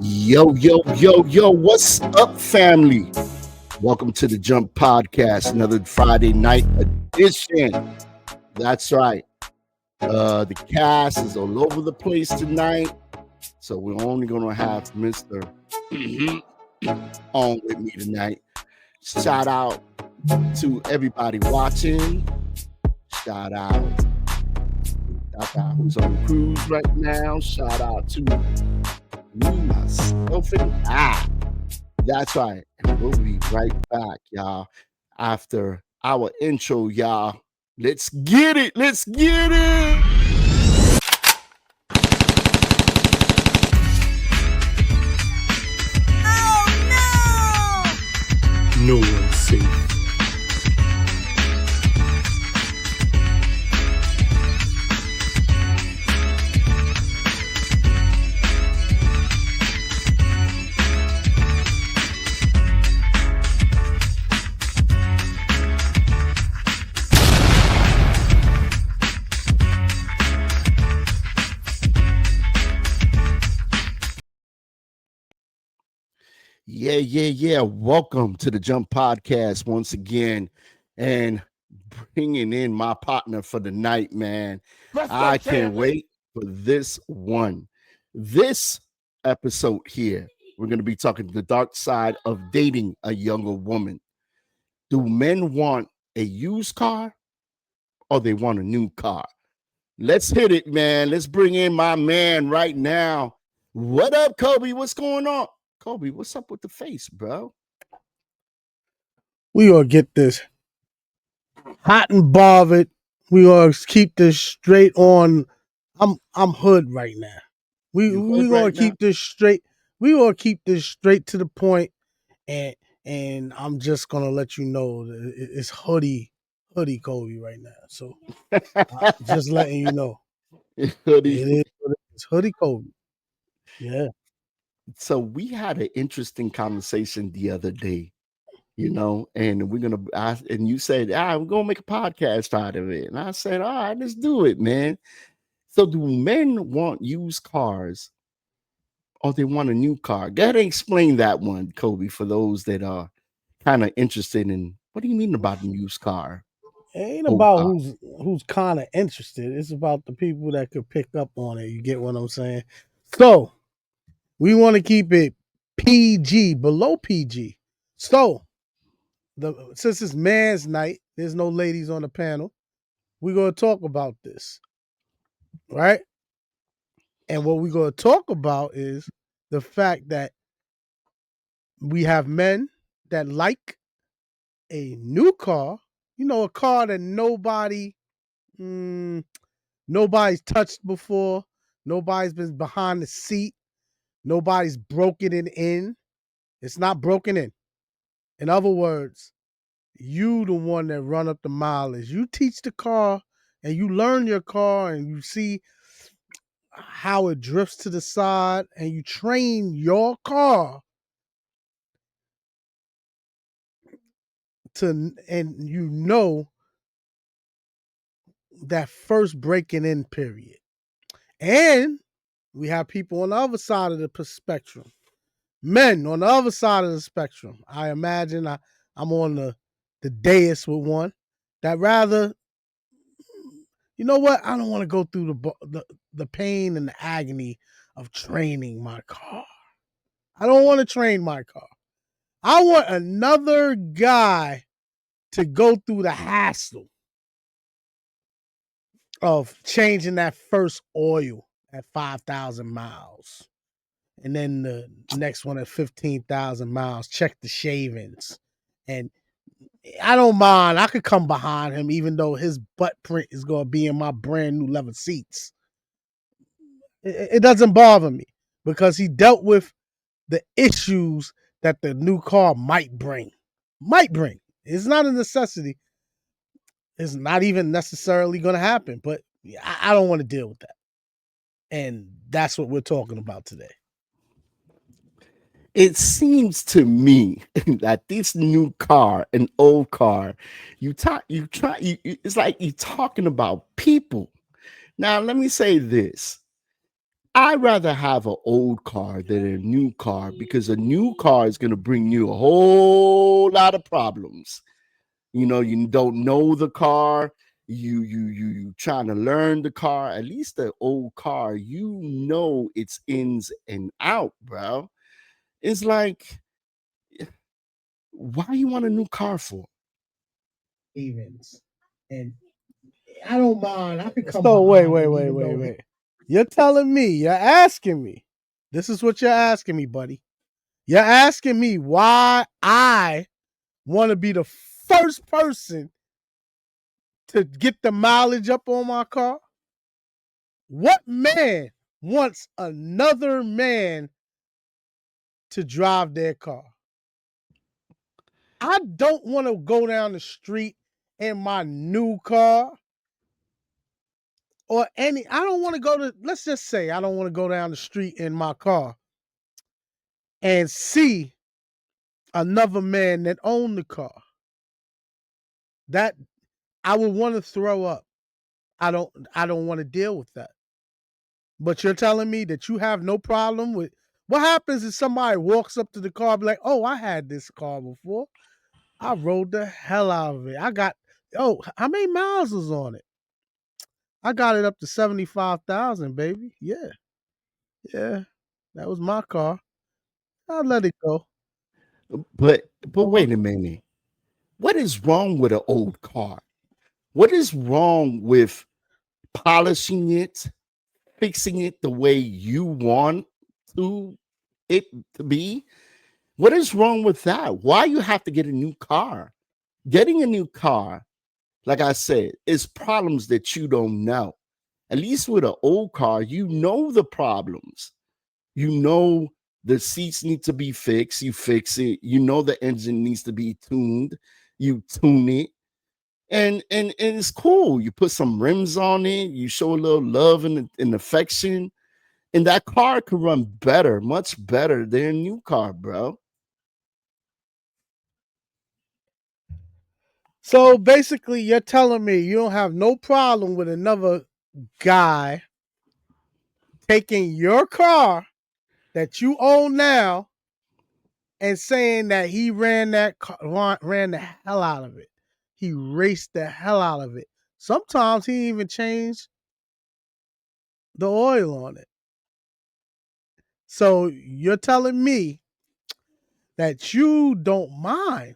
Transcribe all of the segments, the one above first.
Yo, what's up, family? Welcome to the Jump Podcast, another Friday night edition. That's right. The cast is all over the place tonight, so we're only going to have Mr. on with me tonight. Shout out to everybody watching. Shout out who's on the cruise right now. Shout out to me, myself, and I. That's right. And we'll be right back, y'all, after our intro, y'all. Let's get it. Let's get it. Oh No one's safe. Yeah. Welcome to the Jump Podcast once again, and bringing in my partner for the night, man. I can't wait for this one. This episode here, we're going to be talking the dark side of dating a younger woman. Do men want a used car or they want a new car? Let's hit it, man. Let's bring in my man right now. What up, Kobe? What's going on? Kobe, what's up with the face, bro? We gonna get this hot and bothered. We gonna keep this straight on. I'm hood right now. We gonna right keep this straight. We gonna keep this straight to the point, and I'm just gonna let you know that it's hoodie Kobe right now. So just letting you know, Hoodie. it is what it is. Hoodie Kobe. Yeah. So we had an interesting conversation the other day, and we're gonna ask, and you said, we're gonna make a podcast out of it. And I said, all right, let's do it, man. So do men want used cars or they want a new car? Go ahead and explain that one, Kobe, for those that are kind of interested in what do you mean about a used car? It ain't Old about car. who's kind of interested. It's about the people that could pick up on it. You get what I'm saying? So we want to keep it PG, below PG. So since it's man's night, there's no ladies on the panel. We're gonna talk about this, right? And what we're gonna talk about is the fact that we have men that like a new car, a car that nobody's touched before, nobody's been behind the seat, nobody's broken it in. It's not broken in. In other words, you the one that run up the mileage. You teach the car and you learn your car and you see how it drifts to the side and you train your car and that first breaking in period. And we have people on the other side of the spectrum. Men on the other side of the spectrum. I imagine I'm on the dais with one that rather, you know what? I don't want to go through the pain and the agony of training my car. I don't want to train my car. I want another guy to go through the hassle of changing that first oil at 5,000 miles. And then the next one at 15,000 miles, check the shavings. And I don't mind. I could come behind him, even though his butt print is going to be in my brand new leather seats. It doesn't bother me because he dealt with the issues that the new car might bring. It's not a necessity. It's not even necessarily going to happen, but I don't want to deal with that. And that's what we're talking about today. It seems to me that this new car, an old car, it's like you're talking about people. Now, let me say this. I'd rather have an old car than a new car because a new car is going to bring you a whole lot of problems. You don't know the car. You trying to learn the car. At least the old car, its ins and out, bro. It's like, why you want a new car for? Evens. And I don't mind. I can come. So wait. You're telling me, you're asking me. This is what you're asking me, buddy. You're asking me why I want to be the first person to get the mileage up on my car? What man wants another man to drive their car? I don't want to go down the street in my new car I don't want to let's just say I don't want to go down the street in my car and see another man that owned the car. That I would want to throw up. I don't want to deal with that. But you're telling me that you have no problem with what happens if somebody walks up to the car and be like, oh, I had this car before. I rode the hell out of it. How many miles was on it? I got it up to 75,000, baby. Yeah. That was my car. I'll let it go. But wait a minute. What is wrong with an old car? What is wrong with polishing it, fixing it the way you want to it to be? What is wrong with that? Why you have to get a new car? Getting a new car, like I said, is problems that you don't know. At least with an old car, you know the problems. You know the seats need to be fixed, you fix it. You know the engine needs to be tuned, you tune it. And it's cool. You put some rims on it, you show a little love and affection, and that car could run better, much better than a new car, bro. So basically, you're telling me you don't have no problem with another guy taking your car that you own now and saying that he ran the hell out of it. He raced the hell out of it. Sometimes he even changed the oil on it. So you're telling me that you don't mind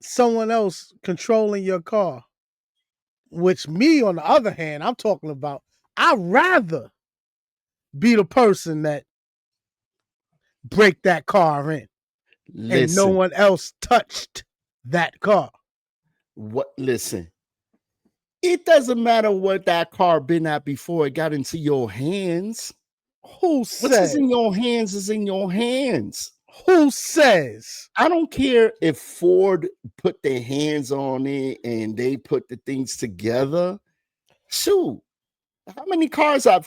someone else controlling your car. Which me, on the other hand, I'm talking about, I'd rather be the person that break that car in and no Listen, one else touched that car. listen. It doesn't matter what that car been at before it got into your hands. Who What's says? in your hands is in your hands. Who says? I don't care if Ford put their hands on it and they put the things together. Shoot, how many cars I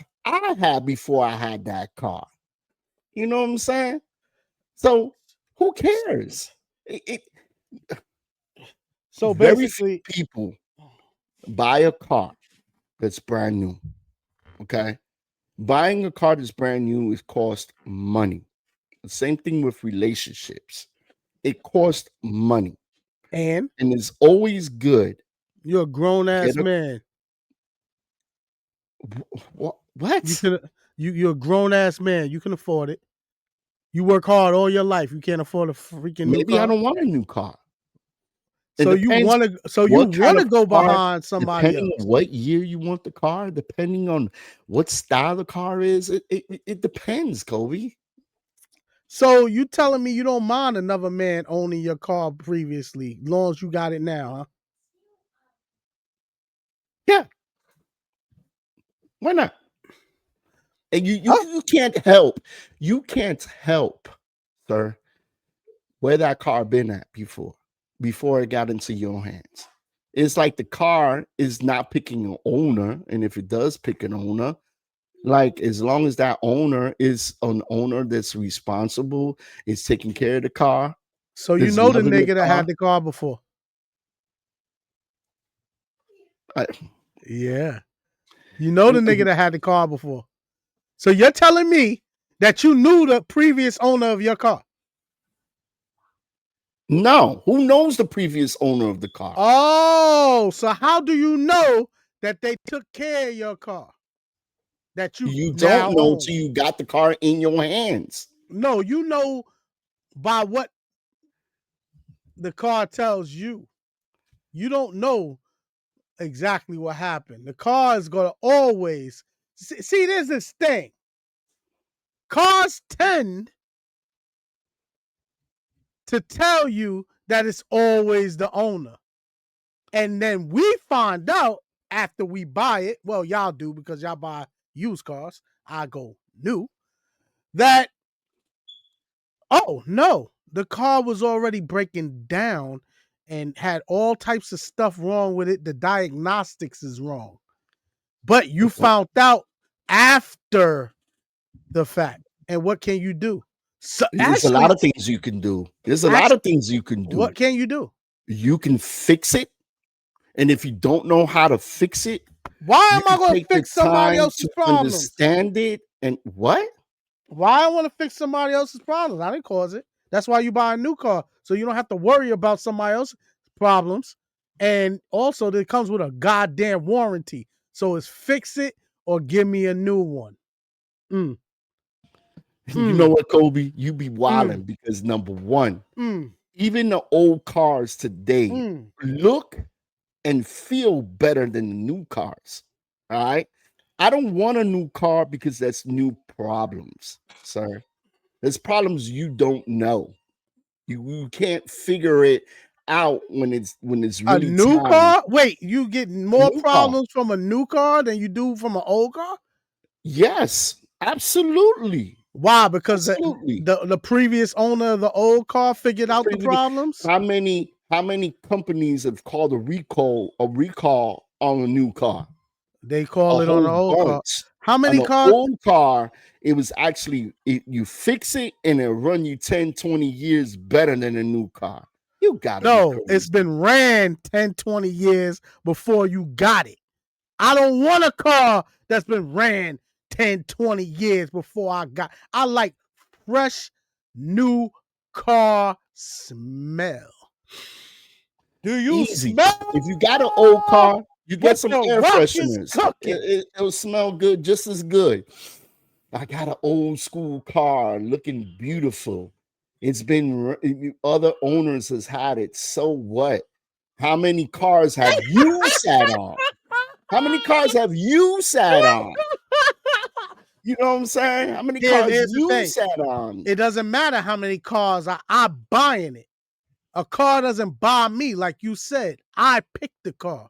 had before I had that car? You know what I'm saying? So who cares? So Very few basically, people buy a car that's brand new. Okay, buying a car that's brand new is cost money. The same thing with relationships. It costs money, and and it's always good. you're a grown Get ass a man. what? You What? can you're a grown ass man. You can afford it. You work hard all your life. You can't afford a freaking new Maybe I car. don't want a new car. It So you depends want to so you what kind want to of go car, behind somebody depending on else. what year you want the car, depending on what style the car is. It depends, Kobe. So you telling me you don't mind another man owning your car previously, as long as you got it now, huh? Yeah, why not? And Huh? you can't help. You can't help, sir, where that car been at before it got into your hands. It's like the car is not picking an owner, and if it does pick an owner, like as long as that owner is an owner that's responsible, is taking care of the car, So you is know the loving the nigga that car. had the car before. I, Yeah. You know the nigga that had the car before. So you're telling me that you knew the previous owner of your car? No. Who knows the previous owner of the car? Oh, so how do you know that they took care of your car that you You don't now know own? till you got the car in your hands. No, you know by what the car tells you. You don't know exactly what happened. The car is going to always see. There's this thing. Cars tend to tell you that it's always the owner, and then we find out after we buy it. Well, y'all do because y'all buy used cars. I go new. That oh no, the car was already breaking down and had all types of stuff wrong with it. The diagnostics is wrong. But you found out after the fact. And what can you do? So There's a lot actually, of things you can do. There's a lot of things you can do. what can you do? You can fix it. And if you don't know how to fix it, Why you am I can going to take the fix somebody time else's to problems? understand it. And what? Why I want to fix somebody else's problems? I didn't cause it. That's why you buy a new car. So you don't have to worry about somebody else's problems. And also, it comes with a goddamn warranty. So it's fix it or give me a new one. Mm. You know what, Kobe? You be wilding Mm. because number one, Mm. even the old cars today Mm. look and feel better than the new cars. All right. I don't want a new car because that's new problems, sir. There's problems you don't know. You can't figure it out when it's A really new time. car? Wait, you get A more new car. problems from a new car than you do from an old car? Yes, absolutely. Why? Because Absolutely. the previous owner of the old car figured out the Previous- problems? How many companies have called a recall on a new car? They A call it on whole the old car. bunch. How On many the cars? old car, it was actually you fix it and it'll run you 10, 20 years better than a new car. You gotta be No, it's crazy. been ran 10, 20 years before you got it. I don't want a car that's been ran 10, 20 years before I like fresh new car smell. Do you Easy. smell If you got an old car, you get what some the air rock is fresheners. cooking? It'll smell good, just as good. I got an old school car looking beautiful. It's been other owners has had it. So what? How many cars have you sat on? How many cars have you sat on? You know what I'm saying? How many cars Here's the you thing. sat on? It doesn't matter how many cars I buying it. A car doesn't buy me, like you said. I picked the car.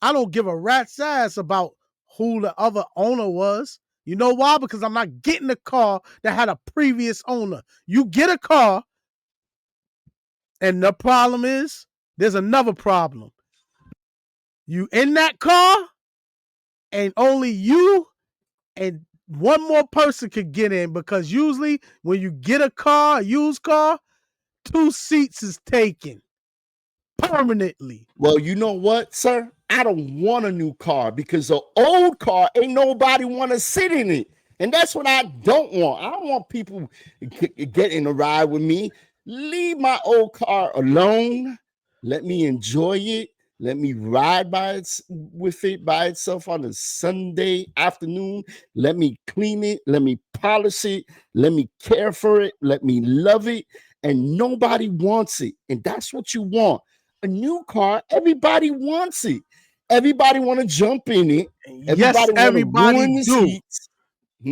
I don't give a rat's ass about who the other owner was. You know why? Because I'm not getting a car that had a previous owner. You get a car, and the problem is there's another problem. You in that car, and only you and one more person could get in because usually when you get a used car, 2 seats is taken permanently. Well, you know what, sir? I don't want a new car because the old car ain't nobody want to sit in it. And that's what I don't want. I don't want people getting a ride with me. Leave my old car alone. Let me enjoy it. Let me ride with it by itself on a Sunday afternoon. Let me clean it. Let me polish it. Let me care for it. Let me love it. And nobody wants it. And that's what you want. A new car, everybody wants it. Everybody want to jump in it. Yes, Everybody want to everybody ruin the do. seats.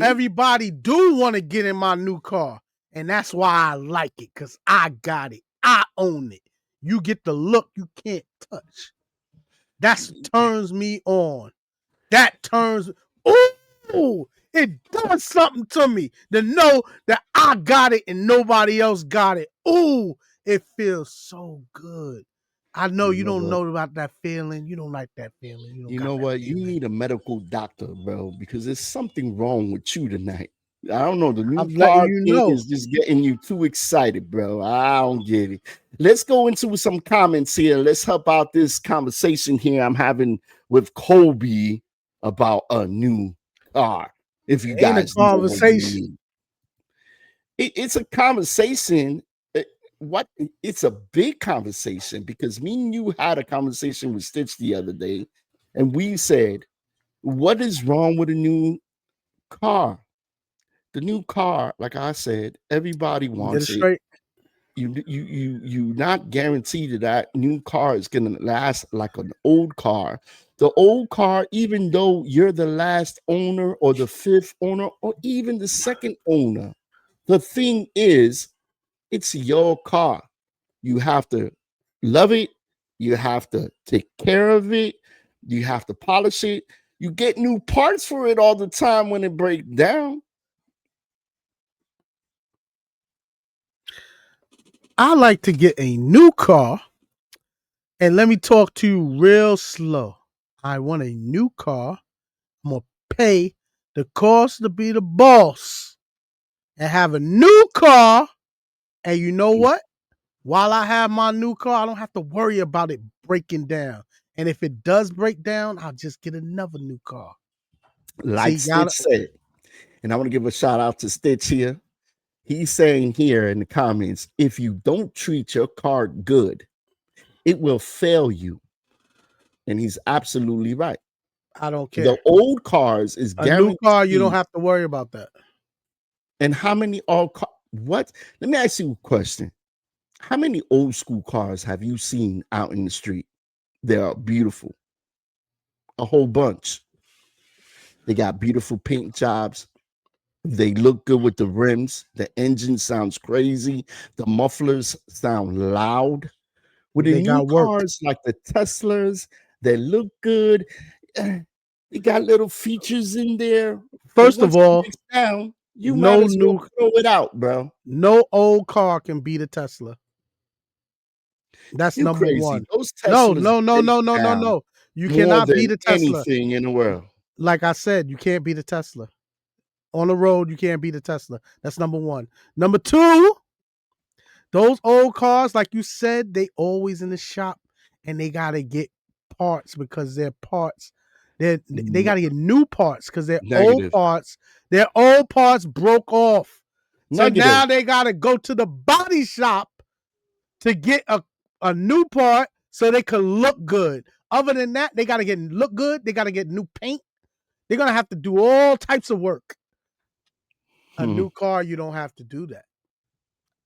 Everybody do want to get in my new car. And that's why I like it, because I got it. I own it. You get the look you can't touch. That turns me on. That turns, ooh, it does something to me to know that I got it and nobody else got it. Ooh, it feels so good. I know You you know don't what? know about that feeling. You don't like that feeling. You don't You got know that what? You feeling. need a medical doctor, bro, because there's something wrong with you tonight. I don't know. The new I'm letting car you thing know. is just getting you too excited, bro. I don't get it. Let's go into some comments here. Let's help out this conversation here I'm having with Kobe about a new car. If you It ain't a guys know what we conversation. mean, it's a conversation. What it's a big conversation because me and you had a conversation with Stitch the other day, and we said, "What is wrong with a new car?" The new car, like I said, everybody Get it wants it. straight. You not guaranteed that that new car is gonna last like an old car. The old car, even though you're the last owner or the fifth owner or even the second owner, the thing is, it's your car. You have to love it. You have to take care of it. You have to polish it. You get new parts for it all the time when it breaks down. I like to get a new car, and let me talk to you real slow. I want a new car. I'm gonna pay the cost to be the boss and have a new car. And you know what? While I have my new car, I don't have to worry about it breaking down. And if it does break down, I'll just get another new car. Like See, Stitch y'all, said, and I want to give a shout out to Stitch here. He's saying here in the comments, if you don't treat your car good, it will fail you. And he's absolutely right. I don't The care. old cars is A new car, you don't guaranteed. have to worry about that. And how many old car? What? Let me ask you a question. How many old school cars have you seen out in the street? They are beautiful. A whole bunch. They got beautiful paint jobs. They look good with the rims. The engine sounds crazy. The mufflers sound loud. With the They new got work. cars like the Teslas, they look good. They got little features in there, but First of once it all, breaks down, you might no as well new, throw it out, bro. no old car can beat a Tesla. That's You number crazy. one. Those No, Teslas no, no, break no, no, no, down no. You more cannot beat than a Tesla. anything in the world. Like I said, you can't beat a Tesla. On the road, you can't beat a Tesla. That's number one. Number two, those old cars, like you said, they always in the shop and they gotta get parts because their parts, they Ne- gotta get new parts because Negative. their old parts broke off. So now Negative. they gotta go to the body shop to get a new part so they can look good. Other than that, they gotta look good, they gotta get new paint. They're gonna have to do all types of work. A Hmm. new car, you don't have to do that.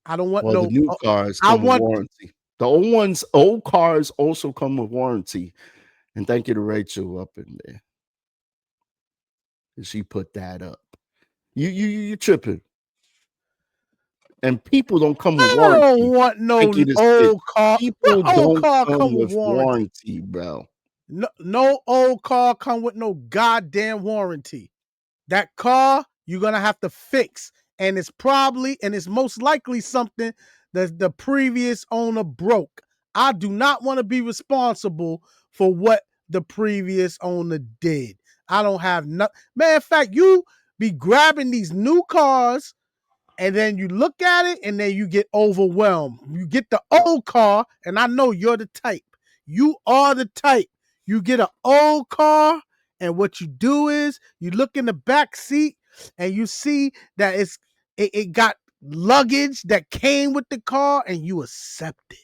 I don't want Well, the no. new cars I come with want warranty. The old cars also come with warranty. And thank you to Rachel up in there. She put that up. You tripping. And people don't come with I don't warranty. want no Thank you to Stitch. old car. What People old don't car come come with with warranty? warranty, bro. No old car come with no goddamn warranty. That car you're gonna have to fix, and it's most likely something that the previous owner broke. I do not want to be responsible for what the previous owner did. I don't have no. Matter of fact, you be grabbing these new cars and then you look at it and then you get overwhelmed. You get the old car, and I know you're the type. You are the type. You get an old car, and what you do is you look in the back seat and you see that it got luggage that came with the car, and you accept it.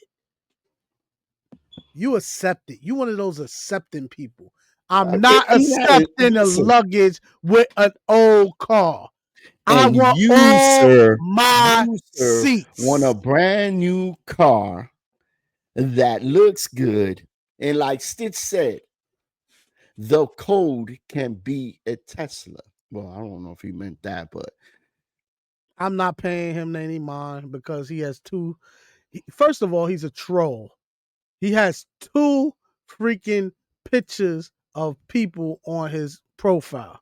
You accept it. You one of those accepting people. I'm not I'm not. accepting the Listen, luggage with an old car. I and want you, all sir, my you, sir, want a seats. brand new car that looks good. And like Stitch said, the code can be a Tesla. Well, I don't know if he meant that, but I'm not paying him any mind because he has two. First of all, he's a troll. He has two freaking pictures of people on his profile.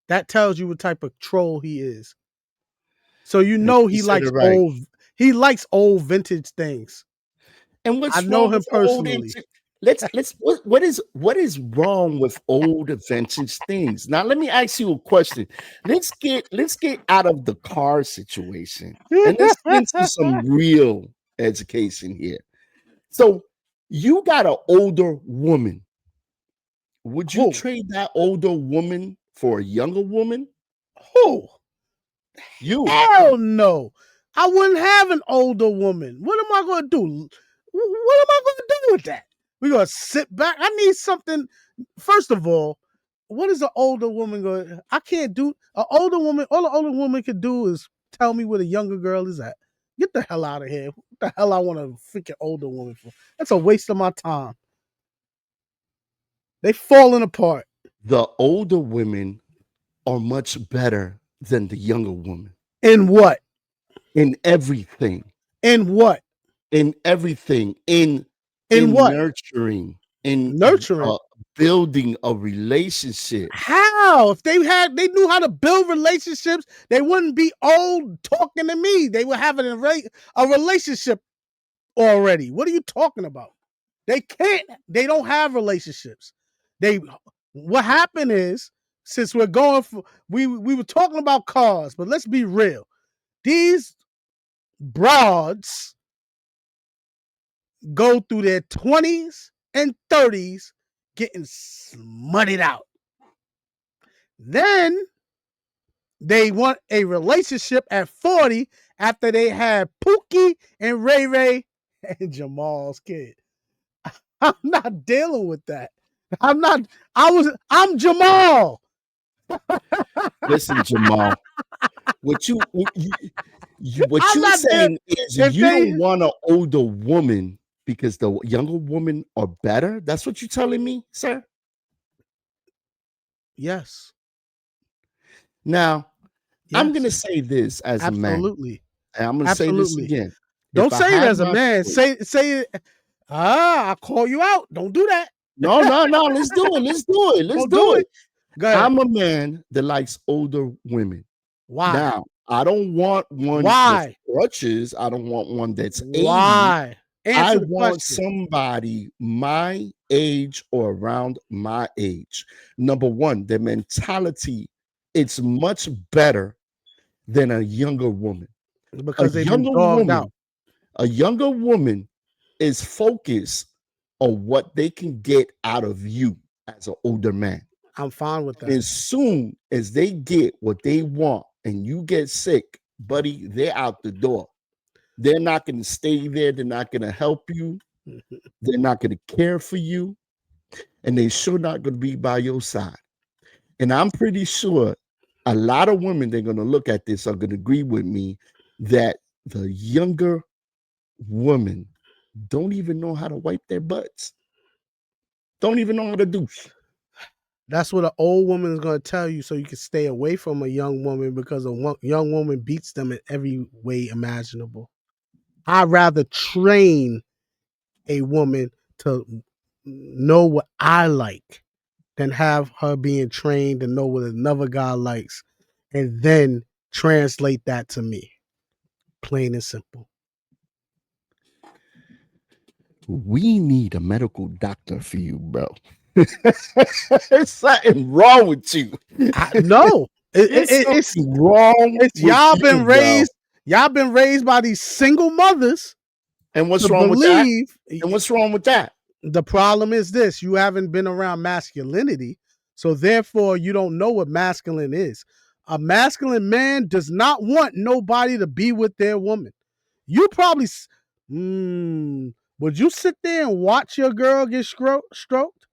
That tells you what type of troll he is. So you and know he said it right. he likes old vintage things. And I what's know wrong him with old personally. let's what is wrong with old vintage things? Now let me ask you a question. Let's get out of the car situation and let's get into some real education here. So you got an older woman. Would you Oh, trade that older woman for a younger woman? Who? You. Hell no. I wouldn't have an older woman. What am I going to do? What am I going to do with that? We going to sit back? I need something. First of all, what is an older woman going to? I can't do an older woman. All an older woman could do is tell me where the younger girl is at. Get the hell out of here. What the hell I want a freaking older woman for? That's a waste of my time. They falling apart. The older women are much better than the younger woman In what? in everything. In what? In everything. In In what? nurturing, in Nurturing. building a relationship. How? If they knew how to build relationships, they wouldn't be old talking to me. They would have a relationship already. What are you talking about? They can't. They don't have relationships. What happened is, since we're going for, we were talking about cars, but let's be real. These broads go through their 20s and 30s getting smutted out. Then they want a relationship at 40 after they had Pookie and Ray Ray and Jamal's kid. I'm not dealing with that. I'm Jamal. Listen, Jamal, what you saying is you don't want an older woman because the younger women are better? That's what you're telling me, sir? Yes. Now, yes. I'm going to say this as Absolutely. a man. And I'm going to say this again. Don't say it as a man. Say it. I'll call you out. Don't do that. No. Let's do it. Let's do it. Go ahead. I'm a man that likes older women. Why? Now, I don't want one with crutches. I don't want one that's 80. Why? I want somebody my age or around my age. Number one, their mentality, it's much better than a younger woman. Because they've been dogged out. A younger woman is focused on what they can get out of you as an older man. I'm fine with that. As soon as they get what they want and you get sick, buddy, they're out the door. They're not going to stay there. They're not going to help you. They're not going to care for you. And they're sure not going to be by your side. And I'm pretty sure a lot of women, they're going to look at this, are going to agree with me that the younger women don't even know how to wipe their butts. Don't even know how to douche. That's what an old woman is going to tell you, so you can stay away from a young woman, because a young woman beats them in every way imaginable. I'd rather train a woman to know what I like than have her being trained to know what another guy likes and then translate that to me. Plain and simple. We need a medical doctor for you, bro. There's something wrong with you. No, it's wrong. Y'all been raised by these single mothers. And what's wrong with that? And what's wrong with that? The problem is this: you haven't been around masculinity, so therefore you don't know what masculine is. A masculine man does not want nobody to be with their woman. You probably, would you sit there and watch your girl get stroked?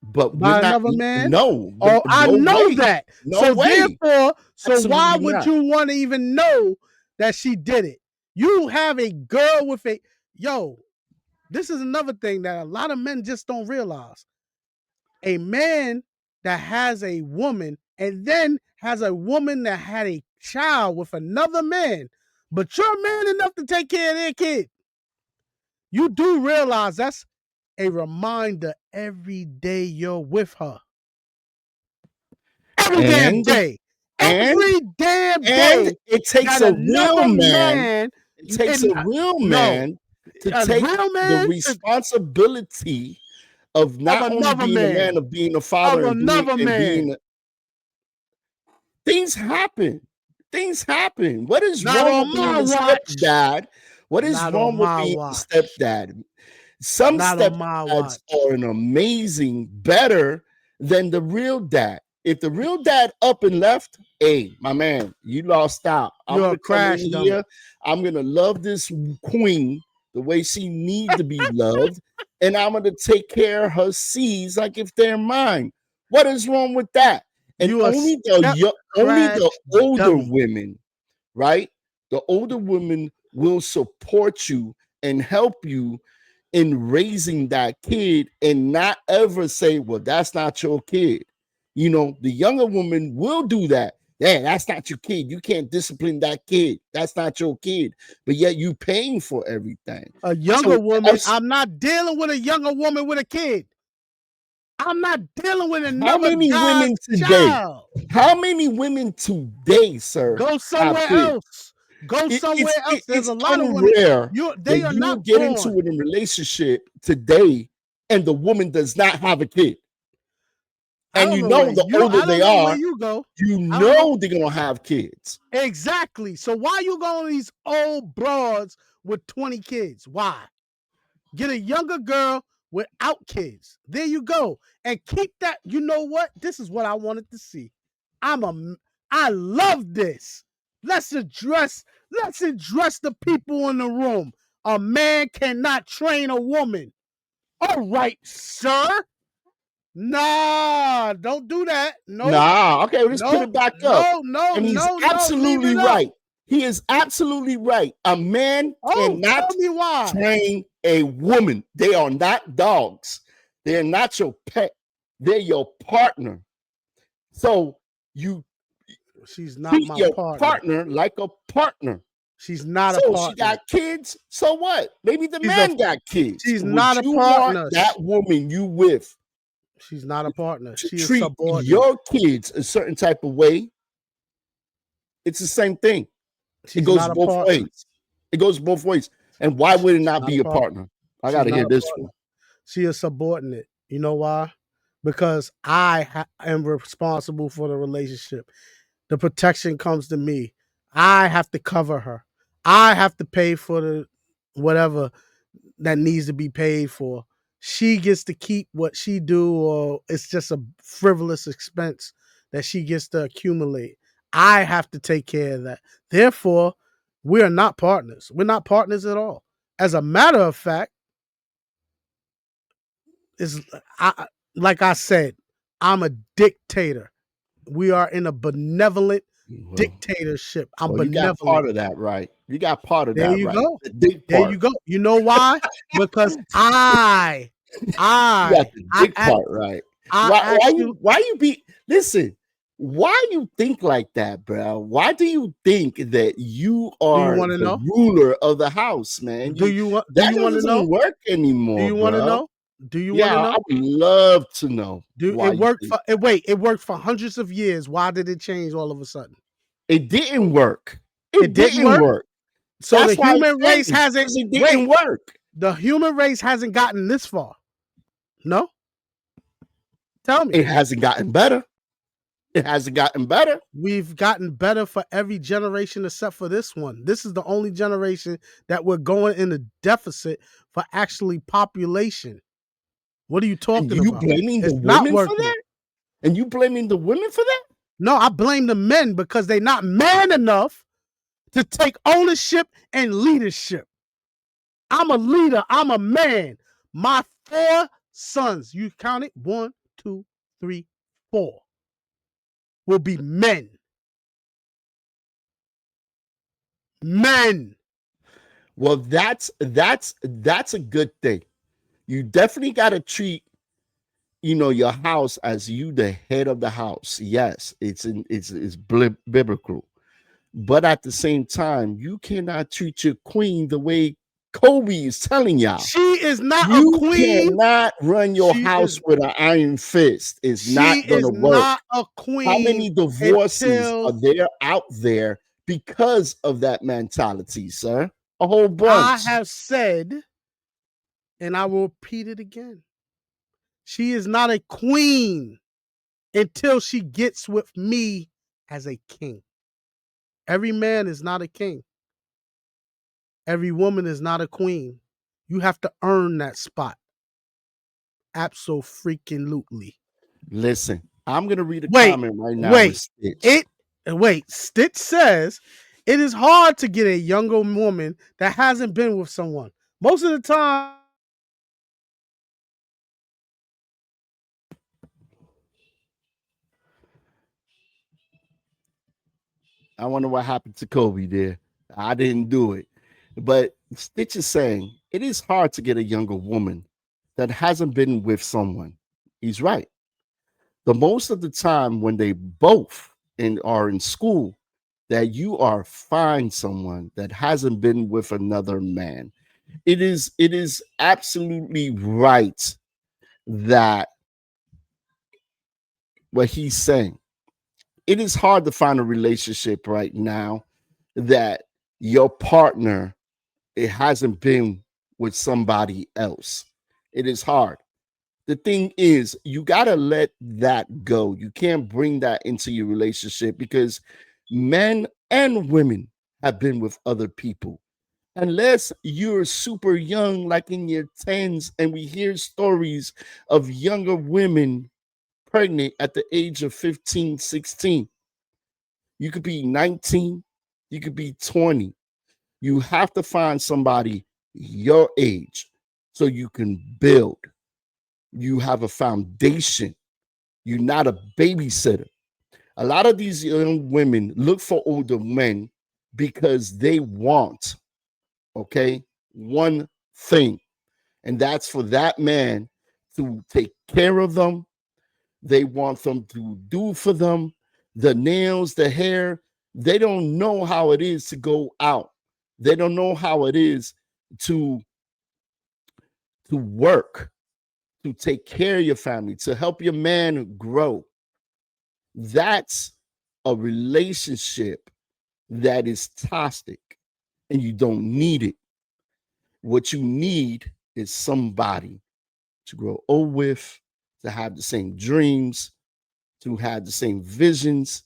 But by another man? No. Oh, I know way. that. No so way. Therefore, Absolutely why would not. you want to even know that she did it? You have a girl with this is another thing that a lot of men just don't realize. A man that has a woman and then has a woman that had a child with another man, but you're man enough to take care of their kid. You do realize that's a reminder every day you're with her. Damn day. Every damn day. And it takes a real man. It takes a real man to take the responsibility of not only being a man, of being a father, and being. Things happen. What is wrong with being a stepdad? What is wrong with being a stepdad? Some stepdads are an amazing, better than the real dad. If the real dad up and left, hey, my man, you lost out. I'm You're gonna a come in crash dummy. here. I'm gonna love this queen the way she need to be loved, and I'm gonna take care of her seeds like if they're mine. What is wrong with that? And You a step only crash the older dummy. women, right? The older women will support you and help you in raising that kid and not ever say, well, that's not your kid. You know, the younger woman will do that. Yeah, that's not your kid. You can't discipline that kid. That's not your kid. But yet you paying for everything. A younger So woman, I'm not dealing with a younger woman with a kid. I'm not dealing with how another many guy's women today? child. How many women today, sir, Go have somewhere kids? else. Go somewhere else. There's It's a lot of women. unrare They that are you will not get into born. a relationship today and the woman does not have a kid. I And don't you know know where the you. older I don't they know where are, you go. you I don't know know they're gonna have kids. exactly. So why you going to these old broads with 20 kids? Why? Get a younger girl without kids. There you go. And keep that. You know what? This is what I wanted to see. I love this. Let's address the people in the room. A man cannot train a woman. All right, sir. Nah, don't do that. Nope. Nah, okay, let's put Nope. it back up. No, no, And he's no, no. Leave absolutely it up. right. He is absolutely right. A man Oh, cannot tell me why. train a woman. They are not dogs. They're not your pet. They're your partner. So you She's not treat my your partner. partner like a partner. She's not a So she partner. got kids. So what? Maybe the man got kids. She's Would not a you want partner. that woman you with She's not a partner. to She is treat subordinate. your kids a certain type of way? It's the same thing. It She's goes not a both partner. ways. It goes both ways. And why would it She's not not be a a partner. partner? I got She's to not hear a this partner. one. She is subordinate. You know why? Because I am responsible for the relationship. The protection comes to me. I have to cover her. I have to pay for the whatever that needs to be paid for. She gets to keep what she do, or it's just a frivolous expense that she gets to accumulate. I have to take care of that. Therefore, we are not partners. We're not partners at all. As a matter of fact, is like I said, I'm a dictator. We are in a benevolent Well, dictatorship. I'm you got part benevolent. of that right. You got part of There that you right. go. The dick There you part. go. You know why? Because You got the dick I part right. I actually. Why you be listen? Why you think like that, bro? Why do you think that you Do you are want to the know? ruler of the house, man? Do you want? Do That you want to doesn't know? work Do anymore, you want to bro. know? Do you want Yeah, to I know? would love to know Do why it you worked think for? Wait, it worked for hundreds of years. Why did it change all of a sudden? it didn't work. It It didn't didn't work. work. So the That's why it human race changed hasn't. because it Wait, didn't work. the human race hasn't gotten this far. No, tell me. It hasn't gotten better. It hasn't gotten better. We've gotten better for every generation except for this one. This is the only generation that we're going in a deficit for actually population. What are you And talking you about? blaming the It's not women for working. that? And you blaming the women for that? No, I blame the men because they're not man enough to take ownership and leadership. I'm a leader. I'm a man. My 4 sons, you count it, 1, 2, 3, 4, will be men. Men. Well, that's a good thing. You definitely got to treat your house as you the head of the house. Yes, it's biblical. But at the same time, you cannot treat your queen the way Kobe is telling y'all. She is not a You queen. cannot run your She house is with an iron fist. It's she not is gonna work. not a How queen many divorces are until there out there because of that mentality, sir? A whole I bunch. have said, and I will repeat it again. She is not a queen until she gets with me as a king. Every man is not a king. Every woman is not a queen. You have to earn that spot. Absolutely. Listen. I'm gonna read a Wait, comment right now with wait. Stitch. Wait. Stitch says it is hard to get a younger woman that hasn't been with someone. Most of the time, I wonder what happened to Kobe there. I didn't do it. But Stitch is saying it is hard to get a younger woman that hasn't been with someone. He's right. The most of the time when they both are in school, that you are find someone that hasn't been with another man. It is absolutely right that what he's saying. It is hard to find a relationship right now that your partner it hasn't been with somebody else. It is hard. The thing is, you got to let that go. You can't bring that into your relationship because men and women have been with other people. Unless you're super young, like in your tens, and we hear stories of younger women pregnant at the age of 15, 16. You could be 19, you could be 20. You have to find somebody your age so you can build. You have a foundation. You're not a babysitter. A lot of these young women look for older men because they want, okay, one thing, and that's for that man to take care of them. They want them to do for them the nails, the hair. They don't know how it is to go out. They don't know how it is to work, to take care of your family, to help your man grow. That's a relationship that is toxic and you don't need it. What you need is somebody to grow old with, to have the same dreams, to have the same visions,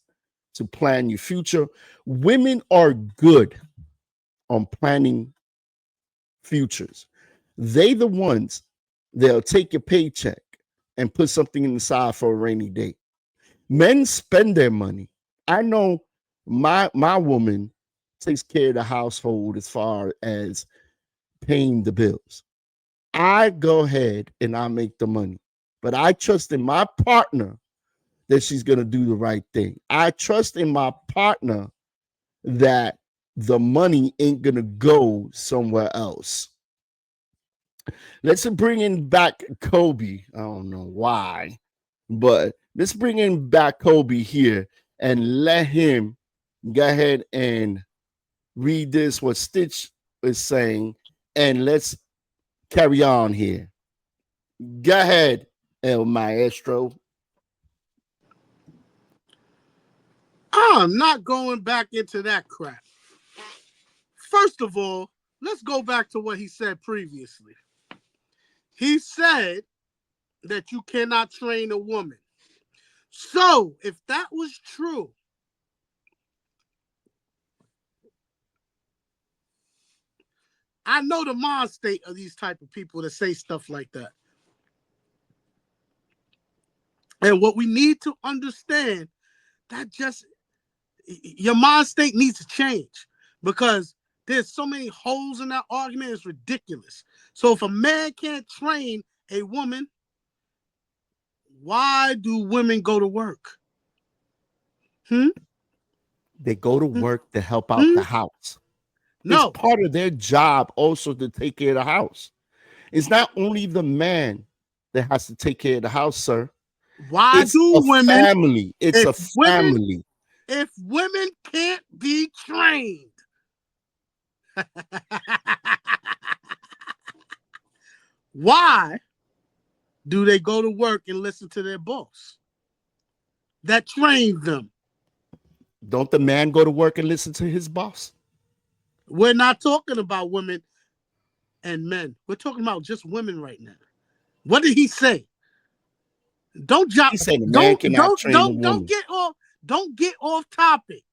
to plan your future. Women are good on planning futures. They the ones they'll take your paycheck and put something inside for a rainy day. Men spend their money. I know my woman takes care of the household as far as paying the bills. I go ahead and I make the money. But I trust in my partner that she's going to do the right thing. I trust in my partner that the money ain't going to go somewhere else. Let's bring in back Kobe. I don't know why, but let's bring in back Kobe here and let him go ahead and read this, what Stitch is saying, and let's carry on here. Go ahead, El Maestro. I'm not going back into that crap. First of all, let's go back to what he said previously. He said that you cannot train a woman. So, if that was true, I know the mind state of these type of people that say stuff like that. And what we need to understand that just your mind state needs to change because there's so many holes in that argument. It's ridiculous. So if a man can't train a woman, why do women go to work? Hmm? They go to Hmm? work to help out Hmm? the house. It's No. part of their job also to take care of the house. It's not only the man that has to take care of the house, sir. Why It's a do women, family. It's if a women, family. if women can't be trained, why do they go to work and listen to their boss that trained them? Don't the man go to work and listen to his boss? We're not talking about women and men. We're talking about just women right now. What did he say? Don't He jump. said a man cannot train a Don't woman. get off. Don't get off topic.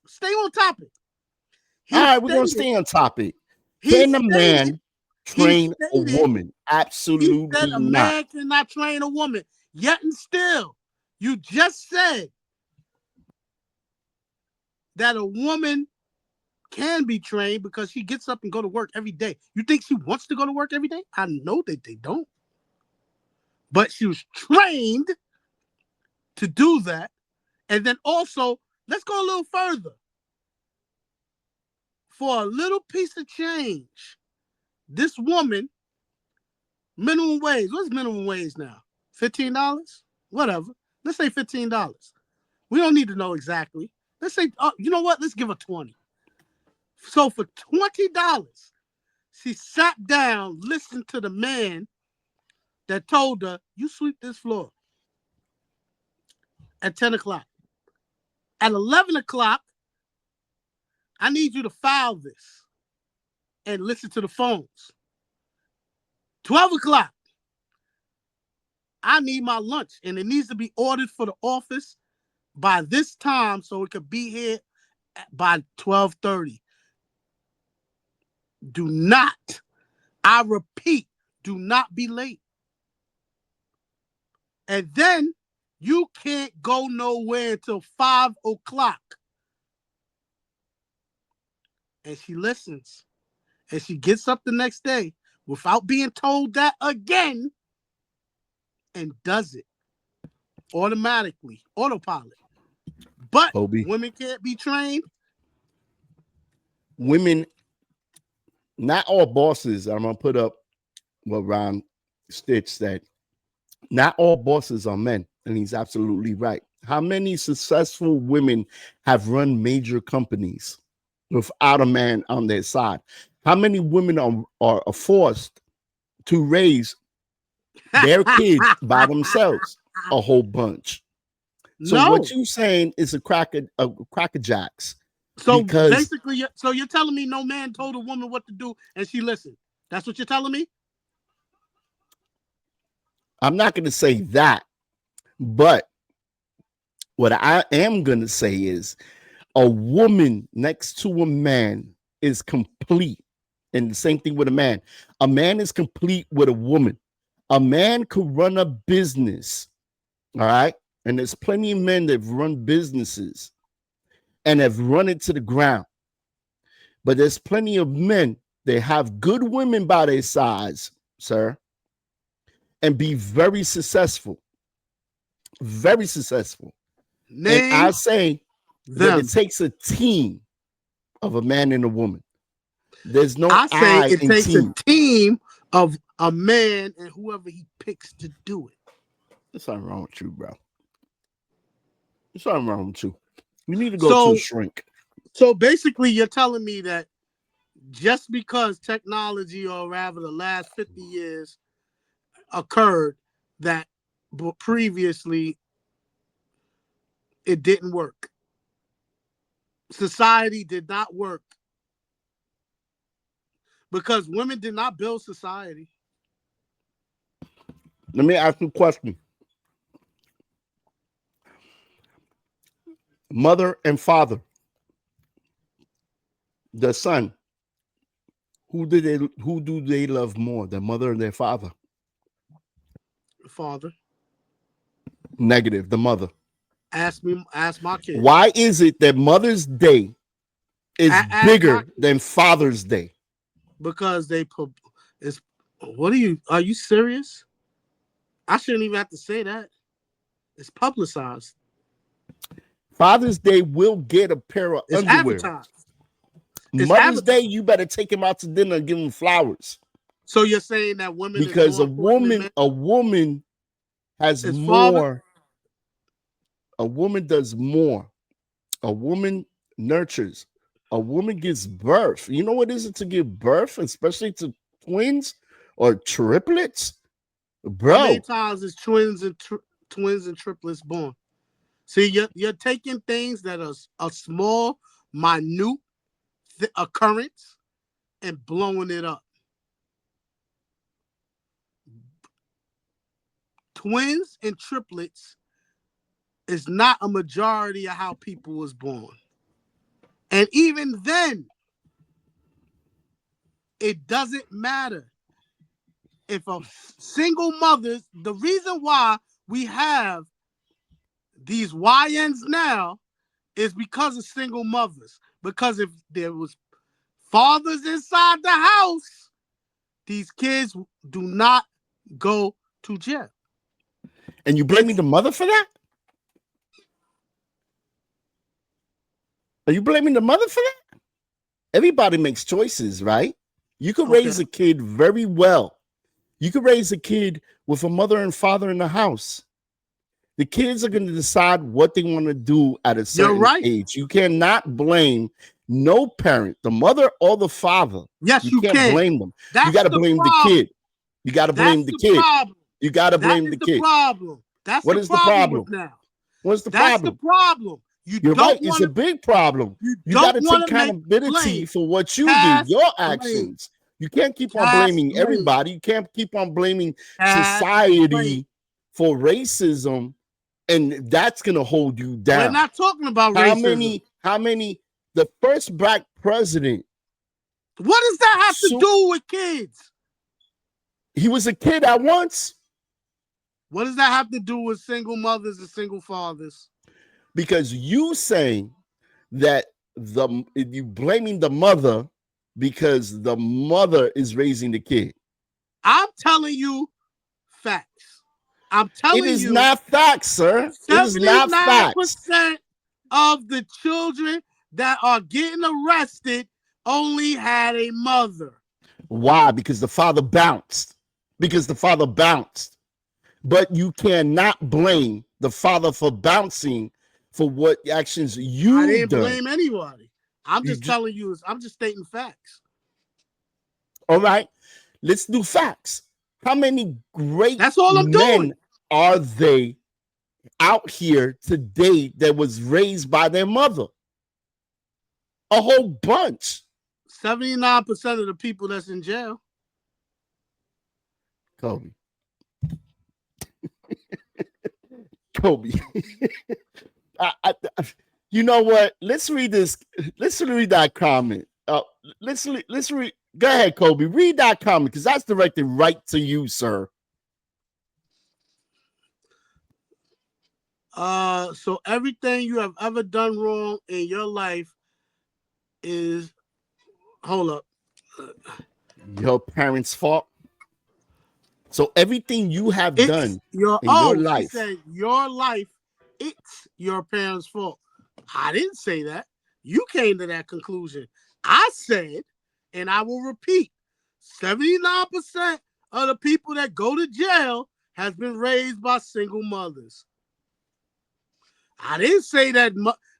Stay on topic. All He right, we're gonna stated. stay on topic. He Can a stated. man He train a stated. woman? He said Absolutely a not. man cannot train a woman. Yet and still, You just said that a woman can be trained because she gets up and go to work every day. You think she wants to go to work every day? I know that they don't. But she was trained to do that. And then also, let's go a little further. For a little piece of change, this woman, minimum wage, what's minimum wage now? $15? Whatever. Let's say $15. We don't need to know exactly. Let's say, you know what? Let's give her 20. So for $20, she sat down, listened to the man that told her, you sweep this floor at 10 o'clock. At 11 o'clock, I need you to file this and listen to the phones. 12 o'clock, I need my lunch, and it needs to be ordered for the office by this time so it could be here by 12:30. Do not, I repeat, do not be late. And then you can't go nowhere until 5 o'clock. And she listens. And she gets up the next day without being told that again and does it automatically, autopilot. But Kobe. women can't be trained. Women, not all bosses. I'm gonna put up what Ron Stitch said. Not all bosses are men, and he's absolutely right. How many successful women have run major companies without a man on their side? How many women are forced to raise their kids by themselves? A whole bunch. So No. what you saying is a cracker jacks. So because basically, so you're telling me no man told a woman what to do and she listened. That's what you're telling me? I'm not going to say that, but what I am going to say is a woman next to a man is complete. And the same thing with a man. A man is complete with a woman. A man could run a business. All right. And there's plenty of men that have run businesses and have run it to the ground. But there's plenty of men that have good women by their sides, sir, and be very successful. Very successful. Name and I say them. that it takes a team of a man and a woman. There's no I say I it in takes team. a team of a man and whoever he picks to do it. There's something wrong with you, bro. There's something wrong with you. You need to go to a shrink. So basically, you're telling me that just because technology, or rather the last 50 years, occurred, that previously it didn't work. Society did not work because women did not build society. Let me ask you a question. Mother and father, the son, who do they love more, their mother or their father? Father. Negative, the mother. Ask my kids. Why is it that Mother's Day is bigger than Father's Day? Because are you serious? I shouldn't even have to say that. It's publicized. Father's Day will get a pair of underwear. Advertised. Mother's Day, you better take him out to dinner and give him flowers. So you're saying that women, because a woman has more. Father? A woman does more. A woman nurtures. A woman gives birth. You know what is it to give birth, especially to twins or triplets, bro? How many times is twins and triplets born? See, you're taking things that are a small, minute occurrence and blowing it up. Twins and triplets is not a majority of how people was born. And even then, it doesn't matter. If a single mother, the reason why we have these YNs now is because of single mothers. Because if there was fathers inside the house, these kids do not go to jail. And you blaming the mother for that? Are you blaming the mother for that? Everybody makes choices, right? You could raise a kid very well. You could raise a kid with a mother and father in the house. The kids are going to decide what they want to do at a certain age. You cannot blame no parent, the mother or the father. Yes, you can't blame them. That's you got to blame the kid. You got to blame the kid. Problem. You got to blame the kid. Problem. That's what the is problem the problem now. What's the That's problem? The problem. You're right. It's a big problem. You got to take accountability for what you did, your actions. You can't keep on blaming everybody. You can't keep on blaming society for racism, and that's gonna hold you down. We're not talking about racism. How many? The first black president. What does that have to do with kids? He was a kid at once. What does that have to do with single mothers and single fathers? Because you saying that you blaming the mother because the mother is raising the kid. I'm telling you facts. I'm telling you. It is not facts, sir. It is not facts. 79% of the children that are getting arrested only had a mother. Why? Because the father bounced. But you cannot blame the father for bouncing for what actions you I didn't blame anybody. I'm just telling you. I'm just stating facts. All right. Let's do facts. How many great That's all I'm doing. Are they out here today that was raised by their mother? A whole bunch. 79% of the people that's in jail. Kobe. You know what? Let's read this. Let's read that comment. Let's read. Go ahead, Kobe. Read that comment because that's directed right to you, sir. So everything you have ever done wrong in your life is, hold up, your parents' fault. So everything you have done in your life. She said your life, it's your parents' fault. I didn't say that. You came to that conclusion. I said, and I will repeat, 79% of the people that go to jail has been raised by single mothers. I didn't say that.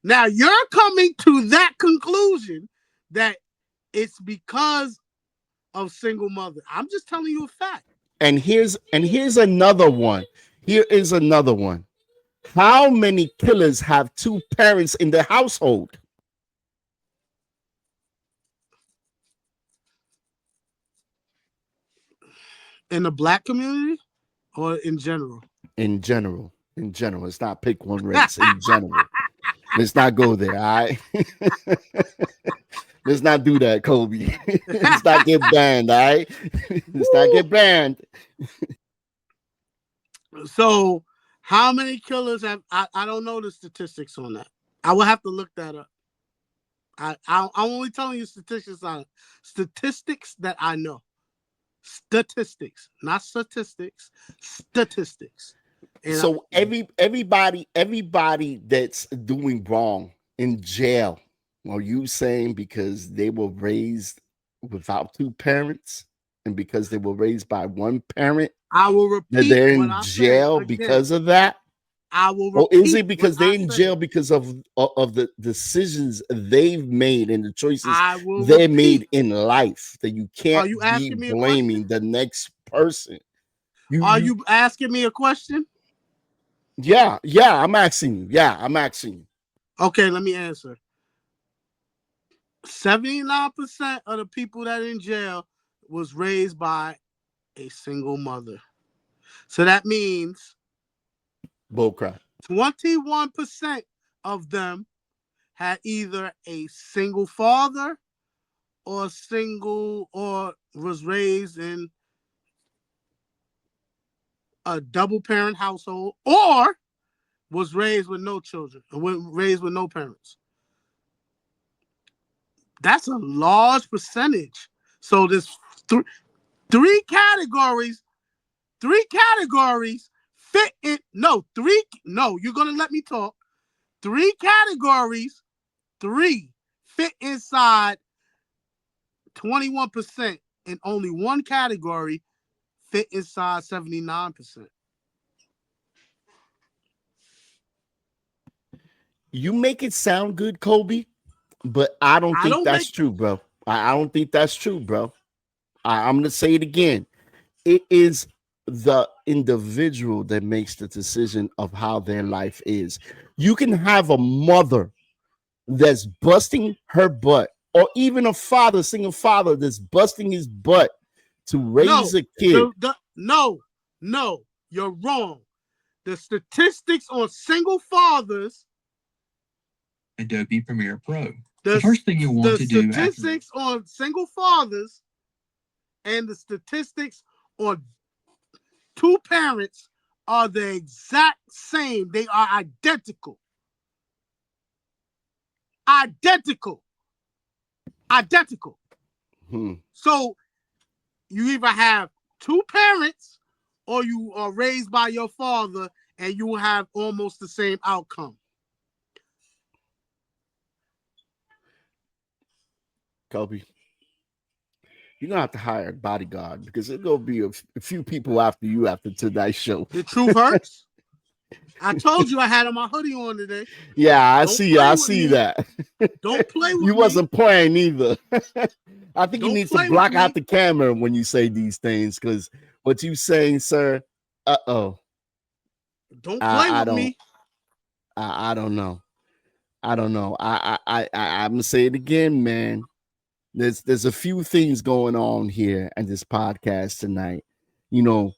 Now you're coming to that conclusion that it's because of single mother. I'm just telling you a fact. And here's another one. Here is another one. How many killers have two parents in their household? In the black community or in general? In general. Let's not pick one race. In general. Let's not go there, all right? Let's not do that, Kobe. Let's not get banned, all right? Let's not get banned. So, how many killers have I don't know the statistics on that. I will have to look that up. I'm only telling you statistics that I know. Statistics, not statistics. Statistics. And so everybody that's doing wrong in jail, are you saying because they were raised without two parents and because they were raised by one parent? I will repeat that they're in jail because of that? I will repeat. Or is it because they're in jail because of the decisions they've made and the choices they made in life that you can't be blaming the next person? Are you asking me a question? Yeah, I'm asking you. Okay, let me answer. 79% of the people that are in jail was raised by a single mother. So that means bullcrap. 21% of them had either a single father or was raised in a double parent household, or was raised with no children and raised with no parents. That's a large percentage. So there's three categories fit in. No, you're going to let me talk. Three categories, fit inside 21%, and only one category fit inside 79%. You make it sound good, Kobe, but I don't think that's true, bro. I don't think that's true, bro. I'm gonna say it again. It is the individual that makes the decision of how their life is. You can have a mother that's busting her butt, or even a father, single father that's busting his butt to raise a kid. No, you're wrong. The statistics on single fathers. Adobe Premiere Pro. The first thing you want to do. The statistics on single fathers and the statistics on two parents are the exact same. They are identical. So you either have two parents or you are raised by your father and you will have almost the same outcome. Kobe, you're gonna have to hire a bodyguard because there's gonna be a few people after you after tonight's show. The truth hurts. I told you I had my hoodie on today. Yeah, I see that. Don't play with me. You wasn't playing either. I think you need to block out the camera when you say these things, because what you saying, sir, don't play with me. I don't know. I'm gonna say it again, man. There's a few things going on here at this podcast tonight. You know,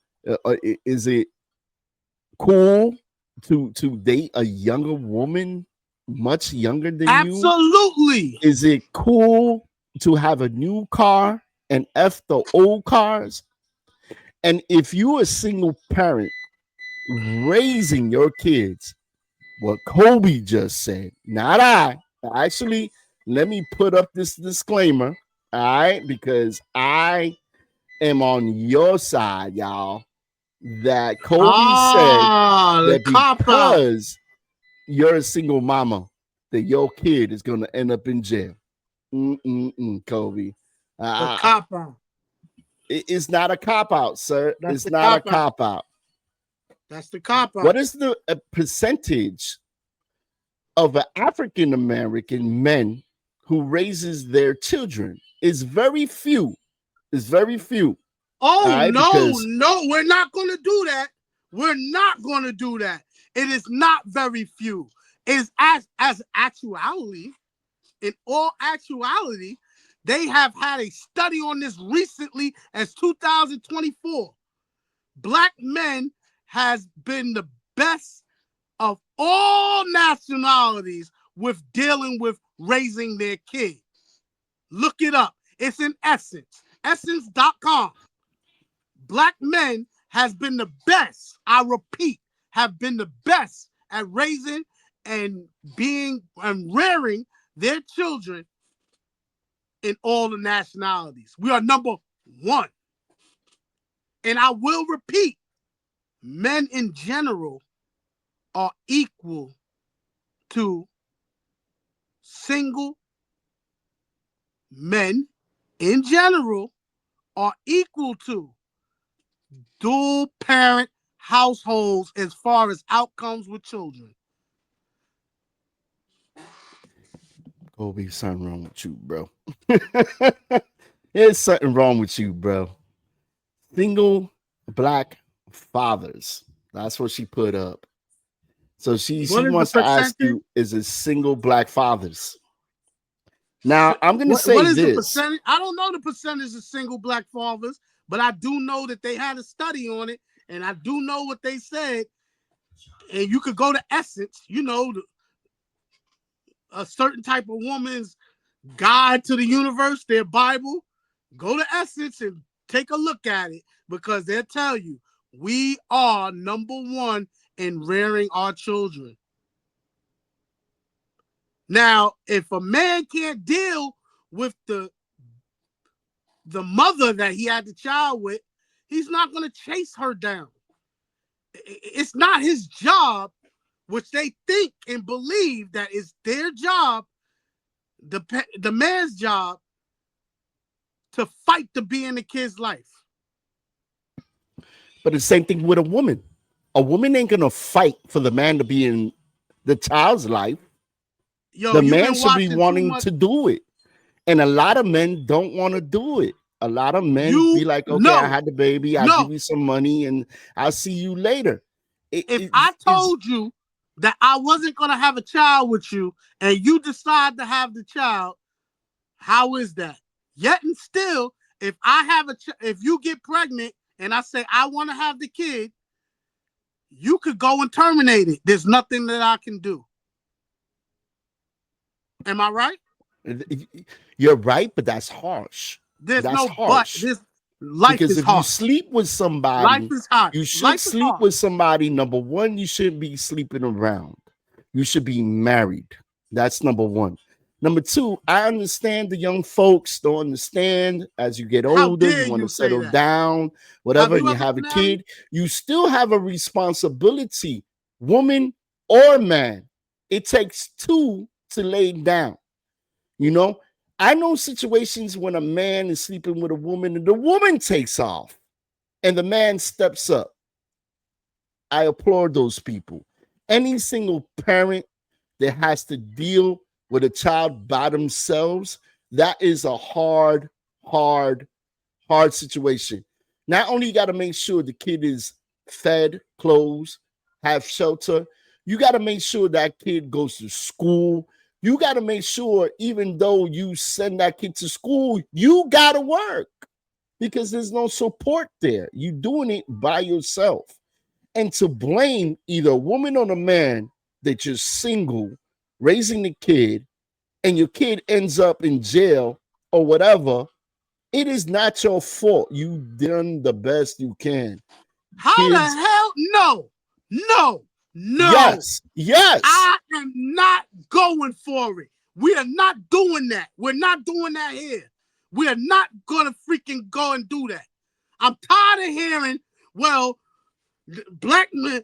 is it cool to date a younger woman, much younger than you? Absolutely. Is it cool to have a new car and F the old cars? And if you're a single parent raising your kids, what Kobe just said, not I. Actually, let me put up this disclaimer, all right? Because I am on your side, y'all. That Kobe said that because you're a single mama, that your kid is going to end up in jail. Kobe. The cop out. It's not a cop out, sir. It's not a cop out. That's the cop out. What is the percentage of an African American men who raises their children? Is very few. It's very few. Oh, right? No, we're not going to do that. We're not going to do that. It is not very few. It is as actuality, in all actuality, they have had a study on this recently as 2024. Black men has been the best of all nationalities with dealing with raising their kids. Look it up. It's in Essence. Essence.com. Black men has been the best, I repeat, have been the best at raising and being and rearing their children in all the nationalities. We are number one. And I will repeat, men in general are equal to single men in general are equal to dual parent households as far as outcomes with children. Kobe, something wrong with you, bro. There's something wrong with you, bro. Single black fathers. That's what she put up. So she wants to ask you, is it single black fathers? Now, I'm going to say this. The percentage? I don't know the percentage of single black fathers, but I do know that they had a study on it, and I do know what they said. And you could go to Essence, you know, a certain type of woman's guide to the universe, their Bible. Go to Essence and take a look at it, because they'll tell you we are number one in rearing our children. Now, if a man can't deal with the mother that he had the child with, he's not going to chase her down. It's not his job, which they think and believe that it's their job, the man's job, to fight to be in the kid's life. But the same thing with a woman. A woman ain't going to fight for the man to be in the child's life. Yo, the man should be wanting to do it. And a lot of men don't want to do it. A lot of men be like, okay, I had the baby. I'll give you some money and I'll see you later. If I told you that I wasn't going to have a child with you and you decide to have the child, how is that? Yet and still, if I have if you get pregnant and I say I want to have the kid, you could go and terminate it. There's nothing that I can do. Am I right? You're right, but that's harsh. That's no harsh. But. Life because is if hard. You sleep with somebody, life is hard. You should sleep with somebody. Number one, you shouldn't be sleeping around. You should be married. That's number one. Number two, I understand the young folks don't understand as you get older, you want to settle down, whatever, and you have a kid. You still have a responsibility, woman or man. It takes two to lay down. You know, I know situations when a man is sleeping with a woman and the woman takes off and the man steps up. I applaud those people. Any single parent that has to deal with a child by themselves, that is a hard situation. Not only you got to make sure the kid is fed, clothes, have shelter, you got to make sure that kid goes to school. You got to make sure, even though you send that kid to school, you got to work because there's no support there. You're doing it by yourself. And to blame either a woman or a man that you're single, raising the kid, and your kid ends up in jail or whatever, it is not your fault. You've done the best you can. How the hell? No. Yes. I am not going for it. We are not doing that. We're not doing that here. We are not going to freaking go and do that. I'm tired of hearing, well, black men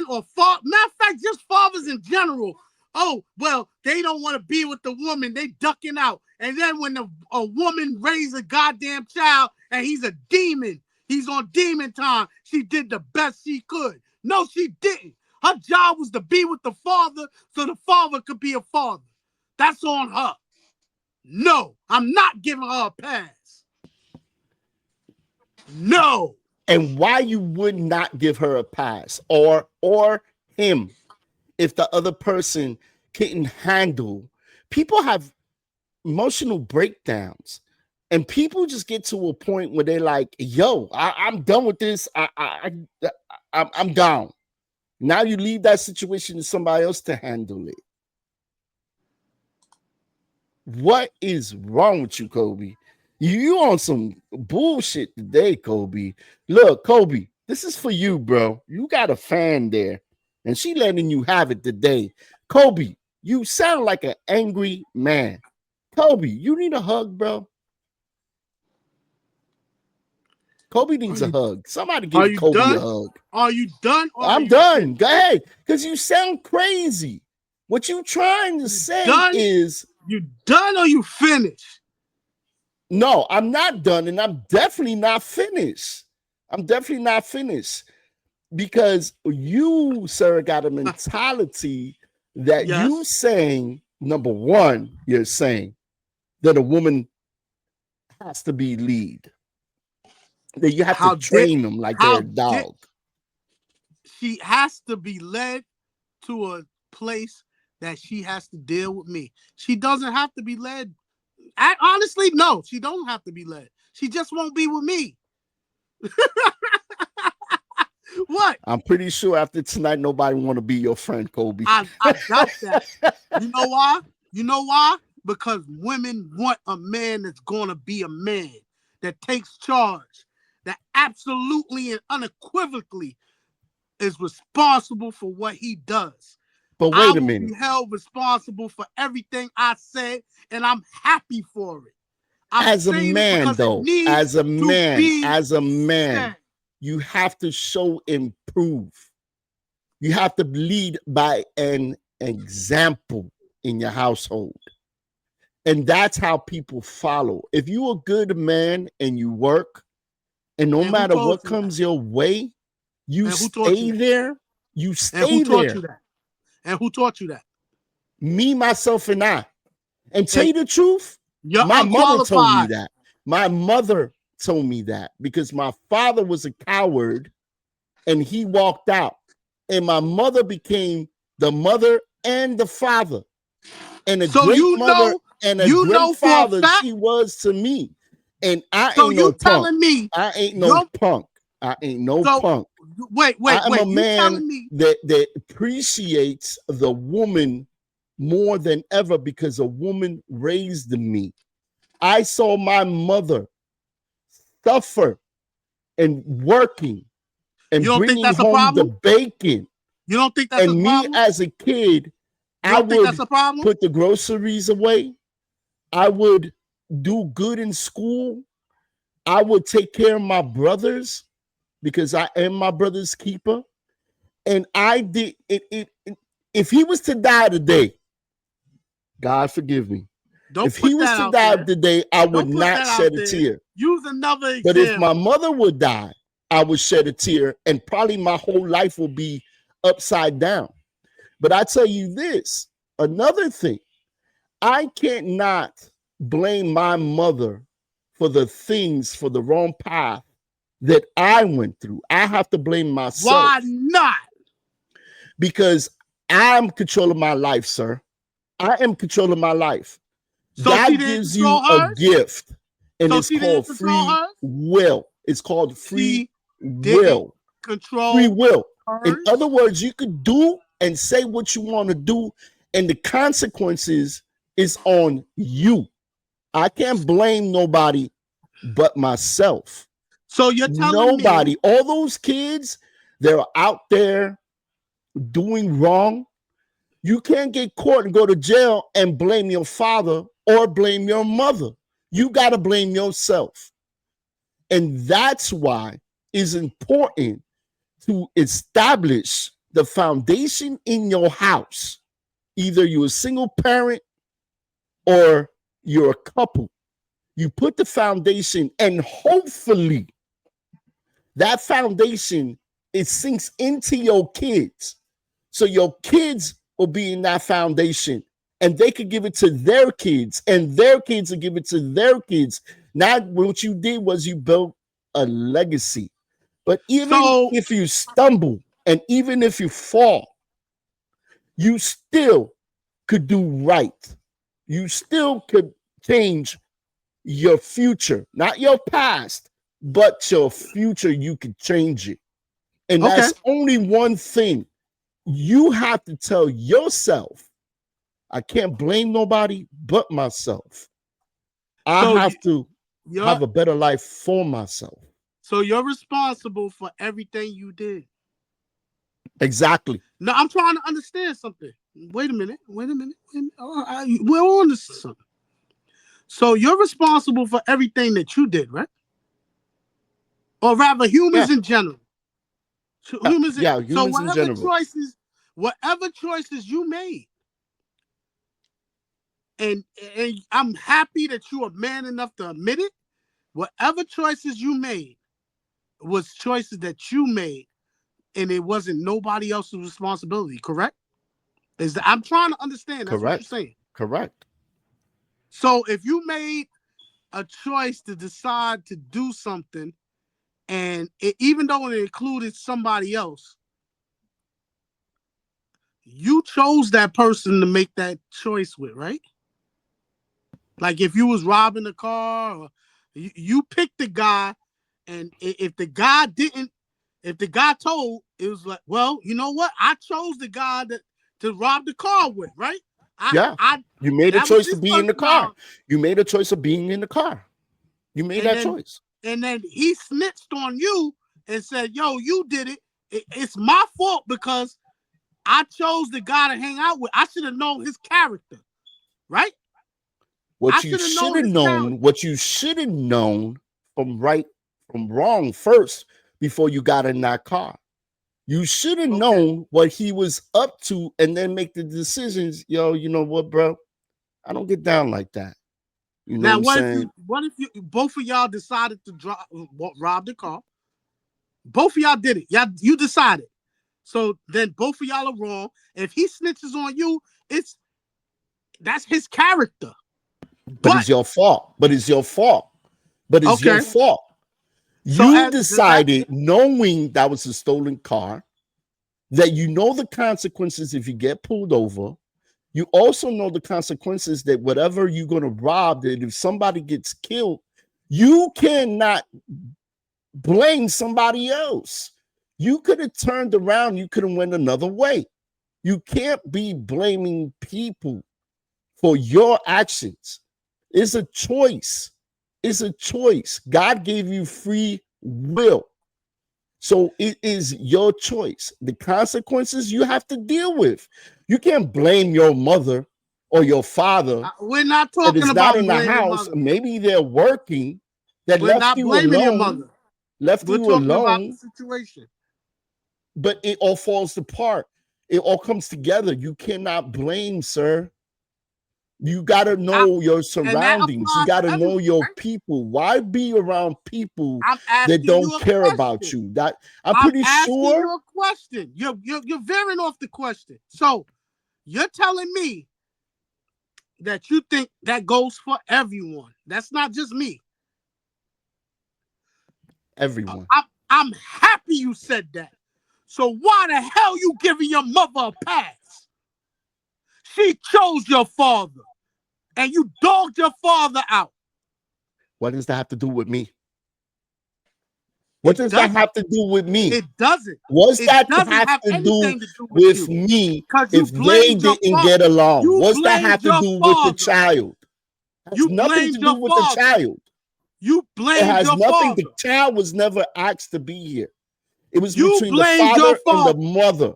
or matter of fact, just fathers in general. Oh, well, they don't want to be with the woman. They ducking out. And then when a woman raised a goddamn child and he's a demon, he's on demon time, she did the best she could. No, she didn't. Her job was to be with the father so the father could be a father. That's on her. No, I'm not giving her a pass. No. And why you would not give her a pass or him if the other person couldn't handle. People have emotional breakdowns and people just get to a point where they're like, yo, I'm done with this. I'm down. Now you leave that situation to somebody else to handle it. What is wrong with you, Kobe? You on some bullshit today, Kobe. Look, Kobe, this is for you, bro. You got a fan there, and she letting you have it today. Kobe, you sound like an angry man. Kobe, you need a hug, bro. Kobe needs a hug. Somebody give Kobe a hug. Are you done? I'm done. Go ahead, because you sound crazy. What you trying to say is... You done or you finished? No, I'm not done, and I'm definitely not finished. Because you, sir, got a mentality that you saying, number one, you're saying that a woman has to be lead. That you have to train them like they're a dog. She has to be led to a place that she has to deal with me. She doesn't have to be led. Honestly, no, she don't have to be led. She just won't be with me. What? I'm pretty sure after tonight, nobody want to be your friend, Kobe. I got that. You know why? Because women want a man that's going to be a man, that takes charge, that absolutely and unequivocally is responsible for what he does. But wait a minute. I will be held responsible for everything I said, and I'm happy for it. As a man, though, as a man, you have to show improve. You have to lead by an example in your household. And that's how people follow. If you're a good man and you work, and no matter what comes your way, you stay there. You stay there. And who taught you that? And who taught you that? Me, myself, and I. And tell you the truth, my mother told me that. My mother told me that because my father was a coward and he walked out. And my mother became the mother and the father. And a great mother and a great father she was to me. And I ain't no punk. I ain't no punk. I ain't no punk. Wait. I'm a man that appreciates the woman more than ever because a woman raised me. I saw my mother suffer and working and bringing home the bacon. You don't think that's a problem? And me as a kid, I would put the groceries away. I would do good in school. I would take care of my brothers because I am my brother's keeper. And I did it. If he was to die today, God forgive me. If he was to die today, I would not shed a tear. Use another example. But if my mother would die, I would shed a tear, and probably my whole life will be upside down. But I tell you this, another thing, I can't not blame my mother for the things, for the wrong path that I went through. I have to blame myself. Why not? Because I'm controlling my life, sir. I am controlling my life. So God gives you a gift, and it's called free will. It's called free will. Control free will. In other words, you could do and say what you want to do, and the consequences is on you. I can't blame nobody but myself. So you're telling nobody, all those kids, they're out there doing wrong. You can't get caught and go to jail and blame your father or blame your mother. You got to blame yourself. And that's why it's important to establish the foundation in your house. Either you're a single parent or you're a couple. You put the foundation, and hopefully that foundation, it sinks into your kids. So your kids will be in that foundation, and they could give it to their kids, and their kids will give it to their kids. Now, what you did was you built a legacy. But even if you stumble and even if you fall, you still could do right. You still could change your future, not your past, but your future. You could change it. And that's only one thing. You have to tell yourself, I can't blame nobody but myself. I have to have a better life for myself. So you're responsible for everything you did. Exactly. Now I'm trying to understand something. Wait a minute. We're on this something. So you're responsible for everything that you did, right? Or rather, humans in general. Humans in general. Whatever choices you made, and I'm happy that you are man enough to admit it. Whatever choices you made was choices that you made, and it wasn't nobody else's responsibility. Correct? I'm trying to understand. That's what you're saying. Correct. So if you made a choice to decide to do something, and even though it included somebody else, you chose that person to make that choice with, right? Like if you was robbing a car, or you picked the guy, and if the guy told, it was like, well, you know what? I chose the guy to rob the car with, right? You made a choice to be in the car. You made a choice of being in the car. You made that choice. And then he snitched on you and said, yo, you did it. It's my fault because I chose the guy to hang out with. I should have known his character, right? What you should have known from wrong first before you got in that car. You should have known what he was up to and then make the decisions. Yo, you know what, bro? I don't get down like that. You know what I'm saying? What if both of y'all decided to rob the car? Both of y'all did it. You decided. So then both of y'all are wrong. If he snitches on you, that's his character. But it's your fault. Your fault. You decided, knowing that was a stolen car, that you know the consequences if you get pulled over. You also know the consequences that whatever you're going to rob, that if somebody gets killed, you cannot blame somebody else. You could have turned around. You could have went another way. You can't be blaming people for your actions. It's a choice. It's a choice. God gave you free will. So it is your choice. The consequences you have to deal with. You can't blame your mother or your father. We're not talking about in the house. Maybe they're working. That left you alone. Your mother. Left you alone. About the situation. But it all falls apart. It all comes together. You cannot blame, sir. You got to know your surroundings. You got to know your people. Why be around people that don't care about you? I'm pretty sure. You a question. You're veering off the question. So you're telling me that you think that goes for everyone. That's not just me. Everyone. I'm happy you said that. So why the hell you giving your mother a pass? She chose your father. And you dogged your father out. What does that have to do with me? What does that have to do with me? It doesn't. What's that have to do with me if they didn't get along? What's that have to do with the child? It has nothing to do with the child. You blame your father. It has nothing. The child was never asked to be here. It was between the father and the mother.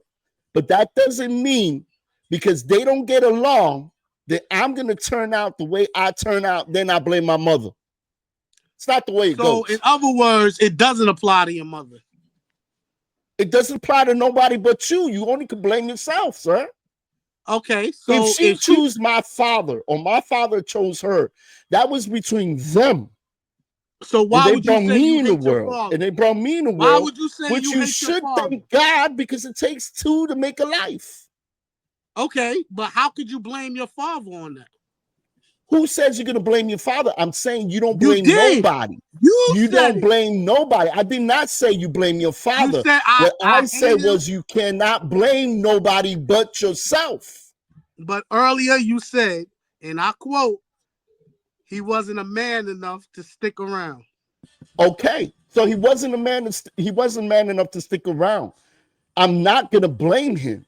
But that doesn't mean because they don't get along that I'm going to turn out the way I turn out, then I blame my mother. It's not the way it goes. So, in other words, it doesn't apply to your mother. It doesn't apply to nobody but you. You only can blame yourself, sir. Okay, so if she chose my father or my father chose her, that was between them. So why would you say me in the world? And they brought me in the world. Why would you say you hate should your father? Thank God, because it takes two to make a life. Okay, but how could you blame your father on that? Who says you're going to blame your father? I'm saying you don't blame nobody. You don't blame nobody. I did not say you blame your father. What I said was you cannot blame nobody but yourself. But earlier you said, and I quote, he wasn't a man enough to stick around. Okay, so he wasn't man enough to stick around. I'm not going to blame him.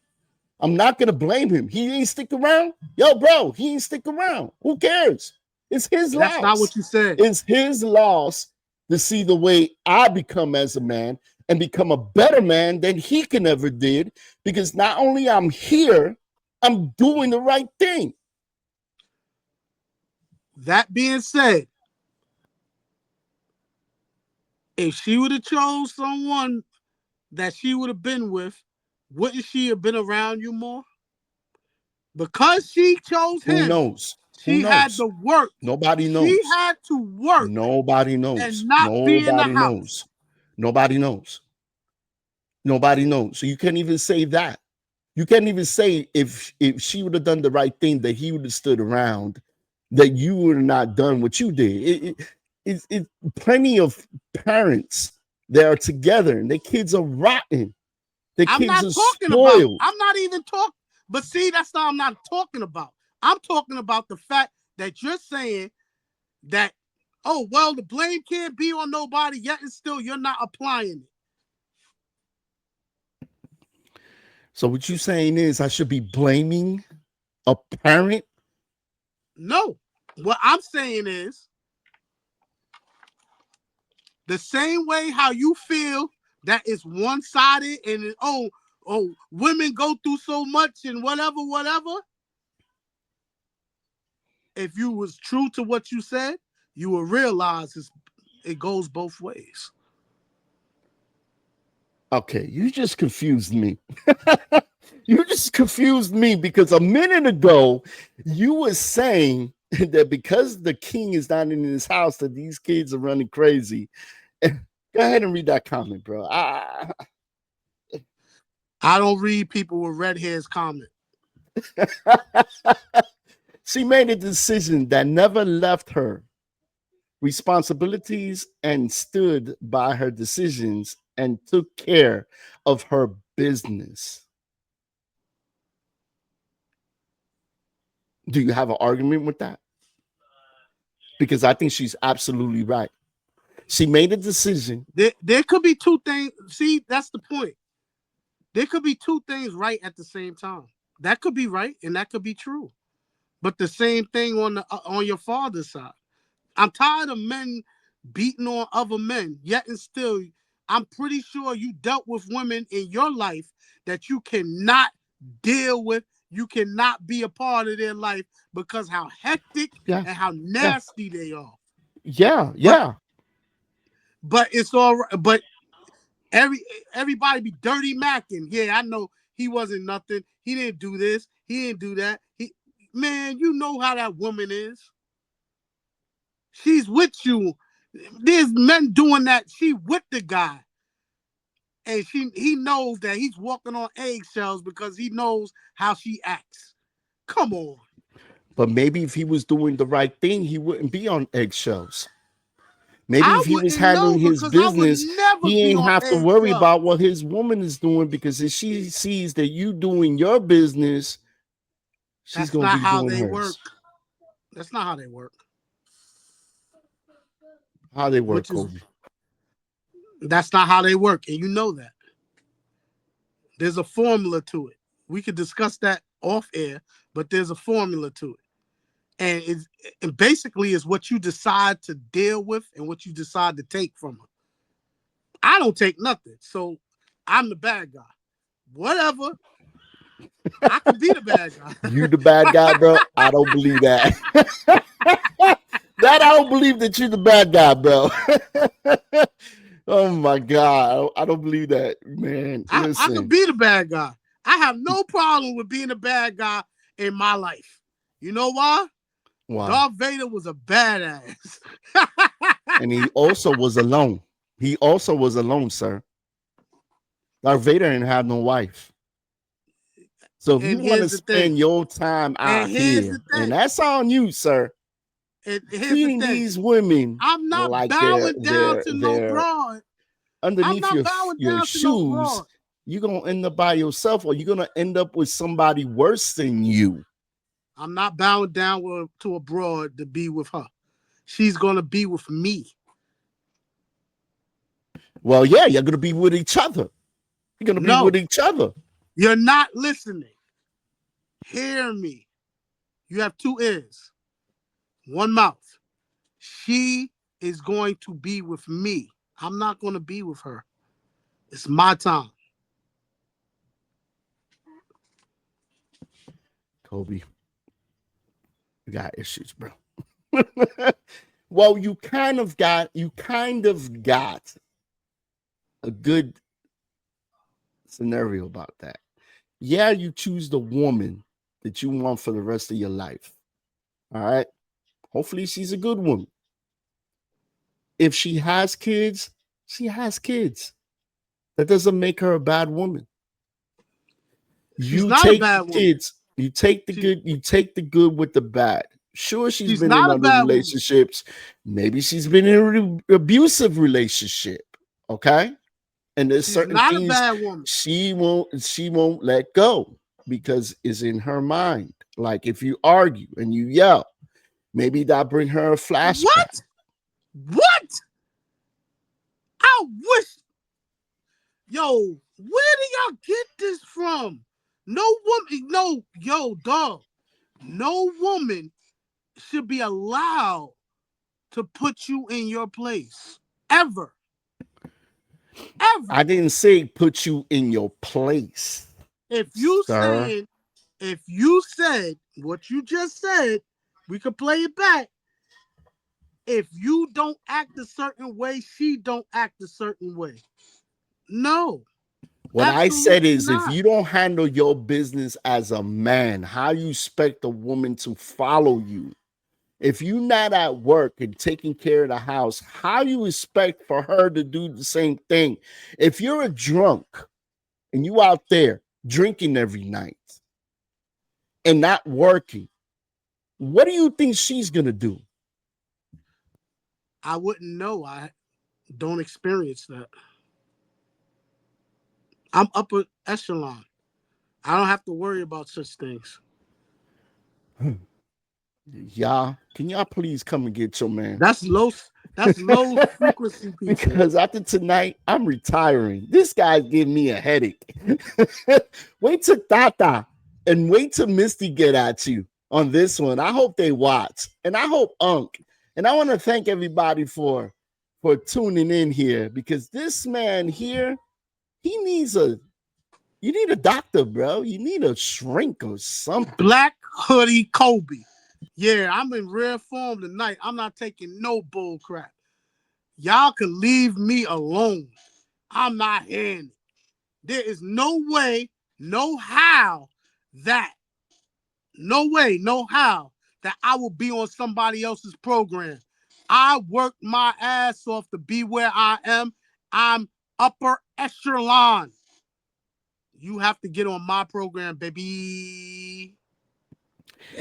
He ain't stick around. Yo, bro, he ain't stick around. Who cares? It's his loss. That's not what you said. It's his loss to see the way I become as a man and become a better man than he can ever did. Because not only I'm here, I'm doing the right thing. That being said, if she would have chose someone that she would have been with, wouldn't she have been around you more? Because she chose him. Who knows? She had to work. Nobody knows. She had to work. Nobody knows. And not be in the house. Nobody knows. Nobody knows. So you can't even say that. You can't even say if she would have done the right thing, that he would have stood around, that you would have not done what you did. It's plenty of parents that are together and their kids are rotten. I'm not talking about. I'm not even talking. But see, that's not. I'm not talking about. I'm talking about the fact that you're saying that, oh well, the blame can't be on nobody, yet and still you're not applying it. So what you're saying is I should be blaming a parent? No. What I'm saying is the same way how you feel that it's one-sided and women go through so much and whatever. If you was true to what you said, you will realize it goes both ways. Okay, you just confused me. You just confused me because a minute ago you were saying that because the king is not in his house, that these kids are running crazy. Go ahead and read that comment, bro. I don't read people with red hairs comment. She made a decision that never left her responsibilities and stood by her decisions and took care of her business. Do you have an argument with that? Because I think she's absolutely right. She made a decision. There could be two things. See, that's the point. There could be two things right at the same time. That could be right and that could be true. But the same thing on your father's side. I'm tired of men beating on other men, yet and still, I'm pretty sure you dealt with women in your life that you cannot deal with. You cannot be a part of their life because how hectic and how nasty they are. Yeah. But it's all right. But everybody be dirty macking. Yeah, I know he wasn't nothing. He didn't do this. He didn't do that. Man, you know how that woman is. She's with you. There's men doing that. She with the guy. And he knows that he's walking on eggshells because he knows how she acts. Come on. But maybe if he was doing the right thing, he wouldn't be on eggshells. Maybe if he was handling his business, he ain't have to worry about what his woman is doing, because if she sees that you doing your business, she's going to be doing hers. That's not how they work. How they work, Kobe? That's not how they work, and you know that. There's a formula to it. We could discuss that off air, but there's a formula to it. And it basically is what you decide to deal with and what you decide to take from her. I don't take nothing, so I'm the bad guy. Whatever. I could be the bad guy. You the bad guy, bro? I don't believe that. I don't believe that you're the bad guy, bro. Oh my God. I don't believe that, man. I could be the bad guy. I have no problem with being a bad guy in my life. You know why? Wow. Darth Vader was a badass. And he also was alone. He also was alone, sir. Darth Vader didn't have no wife. So if you want to spend your time out here, and that's on you, sir. Feeding these women, I'm not like bowing down to no broad. Underneath your shoes, you're going to end up by yourself, or you're going to end up with somebody worse than you. I'm not bowing down to a broad to be with her. She's going to be with me. Well, yeah, you're going to be with each other. You're going to be with each other. You're not listening. Hear me. You have two ears, one mouth. She is going to be with me. I'm not going to be with her. It's my time. Kobe, you got issues, bro. Well, you kind of got a good scenario about that. Yeah, you choose the woman that you want for the rest of your life. All right. Hopefully she's a good woman. If she has kids, she has kids. That doesn't make her a bad woman. You take the kids, you take the good, you take the good with the bad. Sure, she's been in other relationships. Woman. Maybe she's been in an abusive relationship. Okay. And there's certain things she won't let go because it's in her mind. Like if you argue and you yell, maybe that bring her a flashback. What? I wish. Yo, where do y'all get this from? No woman, dog. No woman should be allowed to put you in your place ever. Ever. I didn't say put you in your place. If you sir. saying, if you said what you just said, we could play it back. If you don't act a certain way, she don't act a certain way. No. What I said Absolutely is, if not. you don't handle your business as a man, how you expect a woman to follow you? If you're not at work and taking care of the house, how you expect for her to do the same thing? If you're a drunk and you out there drinking every night and not working, what do you think she's gonna do? I wouldn't know. I don't experience that. I'm upper echelon. I don't have to worry about such things. Y'all, can y'all please come and get your man? That's low frequency people. Because after tonight, I'm retiring. This guy's giving me a headache. Wait till Tata and wait till Misty get at you on this one. I hope they watch, and I hope Unc. And I want to thank everybody for tuning in here, because this man here, he needs a you need a doctor, bro. You need a shrink or something. Black hoodie Kobe. Yeah, I'm in rare form tonight. I'm not taking no bull crap. Y'all can leave me alone. I'm not hearing it. There is no way, no how that, no way, no how that I will be on somebody else's program. I worked my ass off to be where I am. I'm upper echelon. You have to get on my program, baby.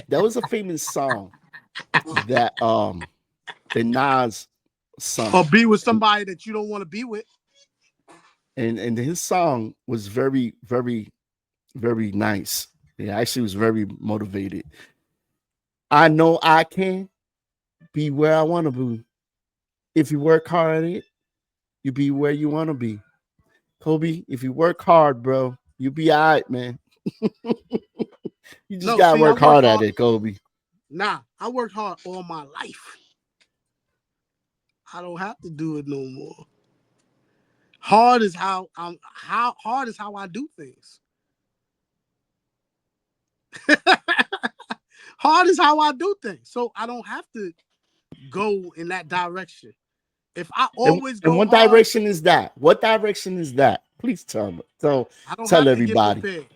That was a famous song that the Nas sung. Or be with somebody that you don't want to be with. And his song was very, very, very nice. It actually was very motivated. I know I can be where I want to be. If you work hard at it, you be where you want to be. Kobe, if you work hard, bro, you be all right, man. You just gotta work hard at it, Kobe. Nah, I worked hard all my life. I don't have to do it no more. Hard is how I do things. Hard is how I do things. So I don't have to go in that direction. If I always go what hard, direction is that? What direction is that? Please tell me. So I don't tell have everybody. to get prepared.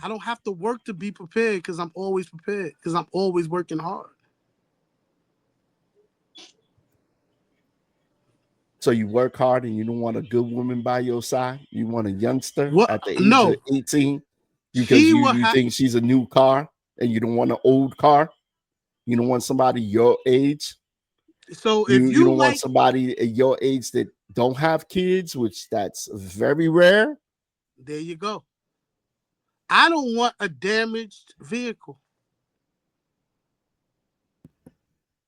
I don't have to work to be prepared because I'm always prepared, because I'm always working hard. So you work hard and you don't want a good woman by your side? You want a youngster at the age No. of 18 because you think she's a new car and you don't want an old car? You don't want somebody your age? So if you don't want somebody at your age that don't have kids, which that's very rare. There you go. I don't want a damaged vehicle.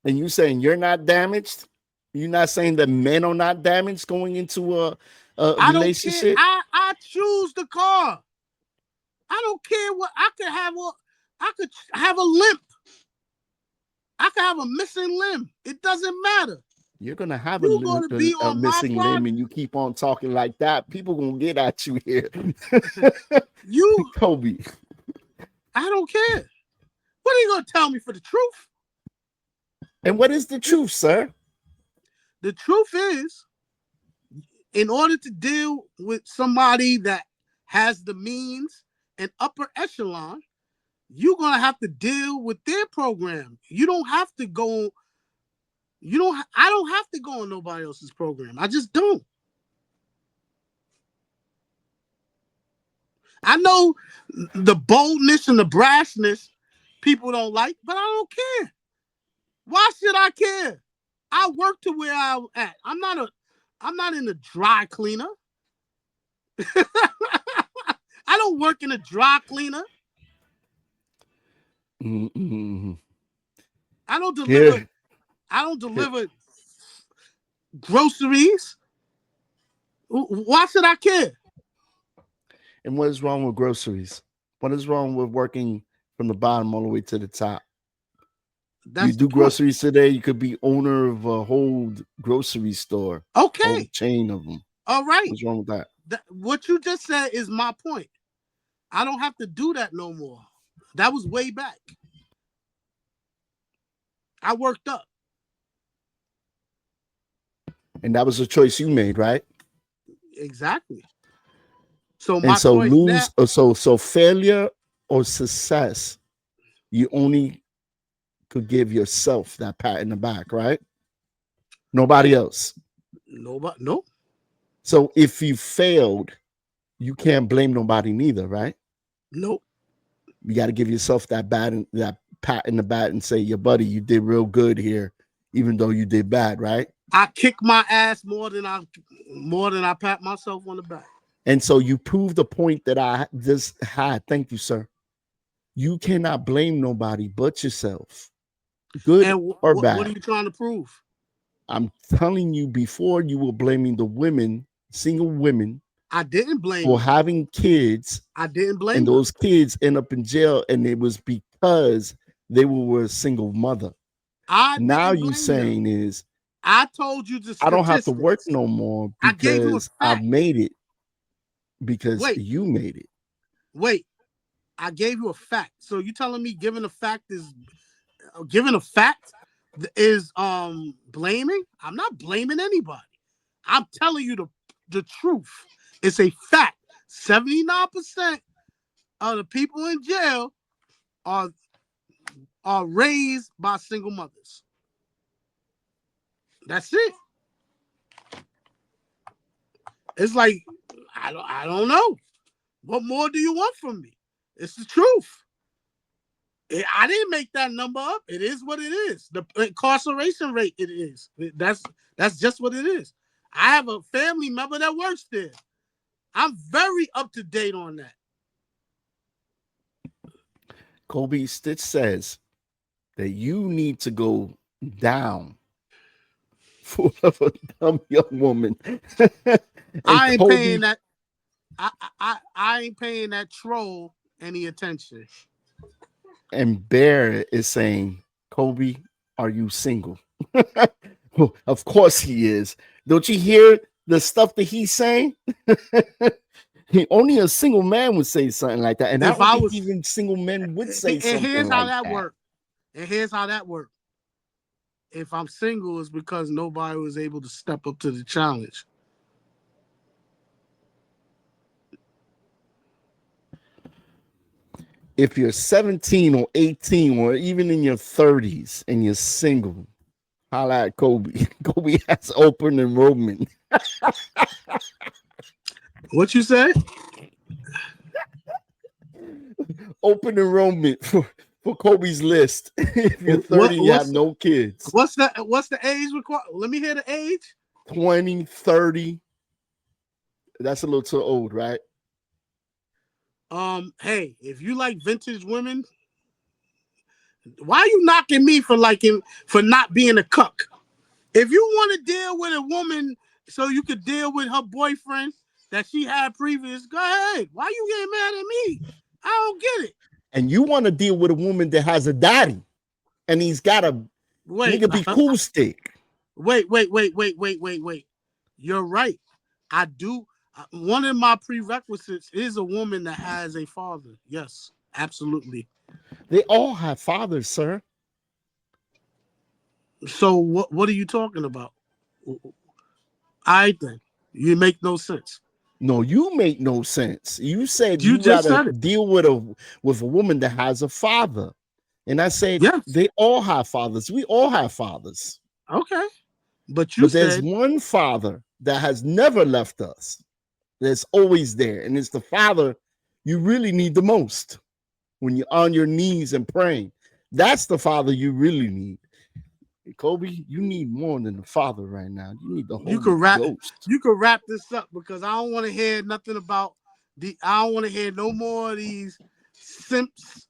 And you saying you're not damaged? You're not saying that men are not damaged going into a relationship? I choose the car. I don't care what I could have a limp. I could have a missing limb. It doesn't matter. You're gonna have a missing limb, and you keep on talking like that. People gonna get at you here. You, Kobe. I don't care. What are you gonna tell me for the truth? And what is the truth, sir? The truth is, in order to deal with somebody that has the means and upper echelon, you're gonna have to deal with their program. You don't have to go. I don't have to go on nobody else's program. I just don't. I know the boldness and the brashness people don't like, but I don't care. Why should I care? I work to where I'm at. I'm not in a dry cleaner. I don't work in a dry cleaner. Mm-hmm. I don't deliver. Yeah. I don't deliver groceries. Why should I care? And what is wrong with groceries? What is wrong with working from the bottom all the way to the top? You do groceries today, you could be owner of a whole grocery store. Okay. Whole chain of them. All right. What's wrong with that? What you just said is my point. I don't have to do that no more. That was way back. I worked up. And that was a choice you made, right? Exactly. So and so choice now, so failure or success, you only could give yourself that pat in the back, right? Nobody else. Nobody. No. So if you failed, you can't blame nobody neither, right? Nope. You got to give yourself that pat in the back and say, "Your buddy, you did real good here, even though you did bad," right? I kick my ass more than I pat myself on the back. And so you prove the point that I just had. Thank you, sir. You cannot blame nobody but yourself, good or bad. What are you trying to prove? I'm telling you, before you were blaming the women, single women. I didn't blame for having kids. I didn't blame and those kids end up in jail, and it was because they were a single mother. Now you saying them. Is I told you the statistics. I don't have to work no more because I've made it because you made it. Wait, I gave you a fact. So you telling me giving a fact is blaming? I'm not blaming anybody. I'm telling you the truth. It's a fact. 79% of the people in jail are raised by single mothers. That's it. It's like I don't know. What more do you want from me? It's the truth. I didn't make that number up. It is what it is. The incarceration rate, it is. That's just what it is. I have a family member that works there. I'm very up to date on that. Kobe Stitch says that you need to go down for a dumb young woman. I ain't paying that. I ain't paying that troll any attention. And Bear is saying, Kobe, are you single? Of course he is. Don't you hear the stuff that he's saying? Only a single man would say something like that. And if I don't think even single men would say something like that. And here's how that works. And here's how that works. If I'm single, it's because nobody was able to step up to the challenge. If you're 17 or 18 or even in your 30s and you're single, holla at Kobe. Kobe has open enrollment. What you say? Open enrollment for Kobe's list. If you're 30, you have no kids. What's the age required? Let me hear the age. 20, 30. That's a little too old, right? Hey, if you like vintage women, why are you knocking me for not being a cuck? If you want to deal with a woman so you could deal with her boyfriend that she had previous, go ahead. Why you getting mad at me? I don't get it. And you want to deal with a woman that has a daddy, and he's got a nigga be cool stick. Wait. You're right. I do. One of my prerequisites is a woman that has a father. Yes, absolutely. They all have fathers, sir. So what are you talking about? I think you make no sense. No, you make no sense. You said you gotta deal with a woman that has a father. And I said, yes, they all have fathers. We all have fathers. Okay. But there's one father that has never left us. That's always there. And it's the father you really need the most when you're on your knees and praying. That's the father you really need. Kobe, you need more than the father right now. You need the Holy Ghost. You can wrap this up because I don't want to hear nothing about I don't want to hear no more of these simps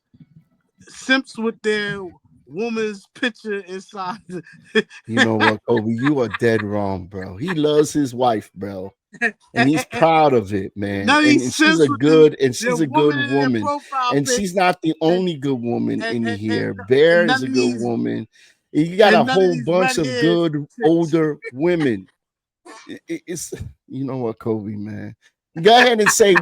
with their woman's picture inside. You know what, Kobe? You are dead wrong, bro. He loves his wife, bro. And he's proud of it, man. And she's a good woman. And she's not the only good woman in here. Bear is a good woman. You got a whole bunch of good older women. It's You know what, Kobe, man. Go ahead and say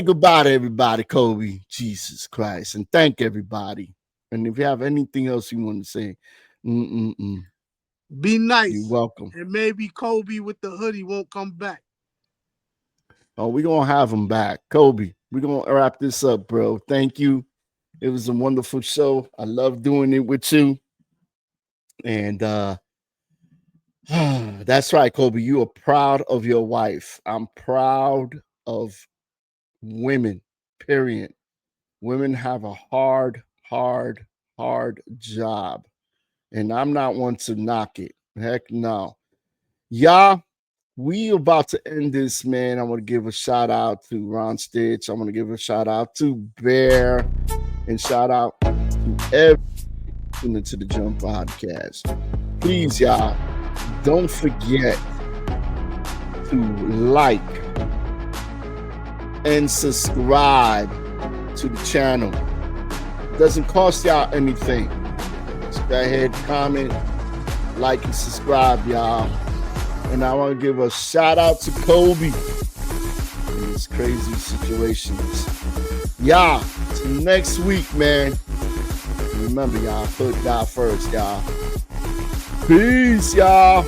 goodbye to everybody, Kobe. Jesus Christ. And thank everybody. And if you have anything else you want to say, be nice. You're welcome. And maybe Kobe with the hoodie won't come back. Oh, we're going to have him back. Kobe, we're going to wrap this up, bro. Thank you. It was a wonderful show. I love doing it with you. And that's right, Kobe. You are proud of your wife. I'm proud of women, period. Women have a hard job. And I'm not one to knock it. Heck no. Y'all, we about to end this, man. I want to give a shout out to Ron Stitch. I want to give a shout out to Bear. And shout out to everyone tuning to the Jump Podcast. Please, y'all, don't forget to like and subscribe to the channel. It doesn't cost y'all anything. Just go ahead, comment, like, and subscribe, y'all. And I want to give a shout out to Kobe in these crazy situations. Y'all, till next week, man. Remember, y'all, put God first, y'all. Peace, y'all.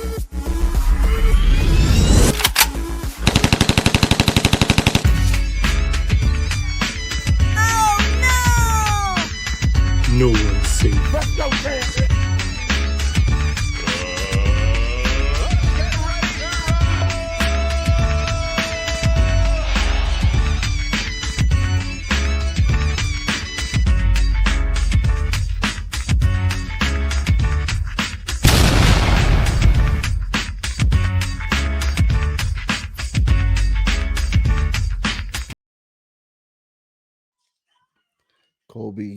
Oh, no! No one's safe. Let's go, man. Kobe.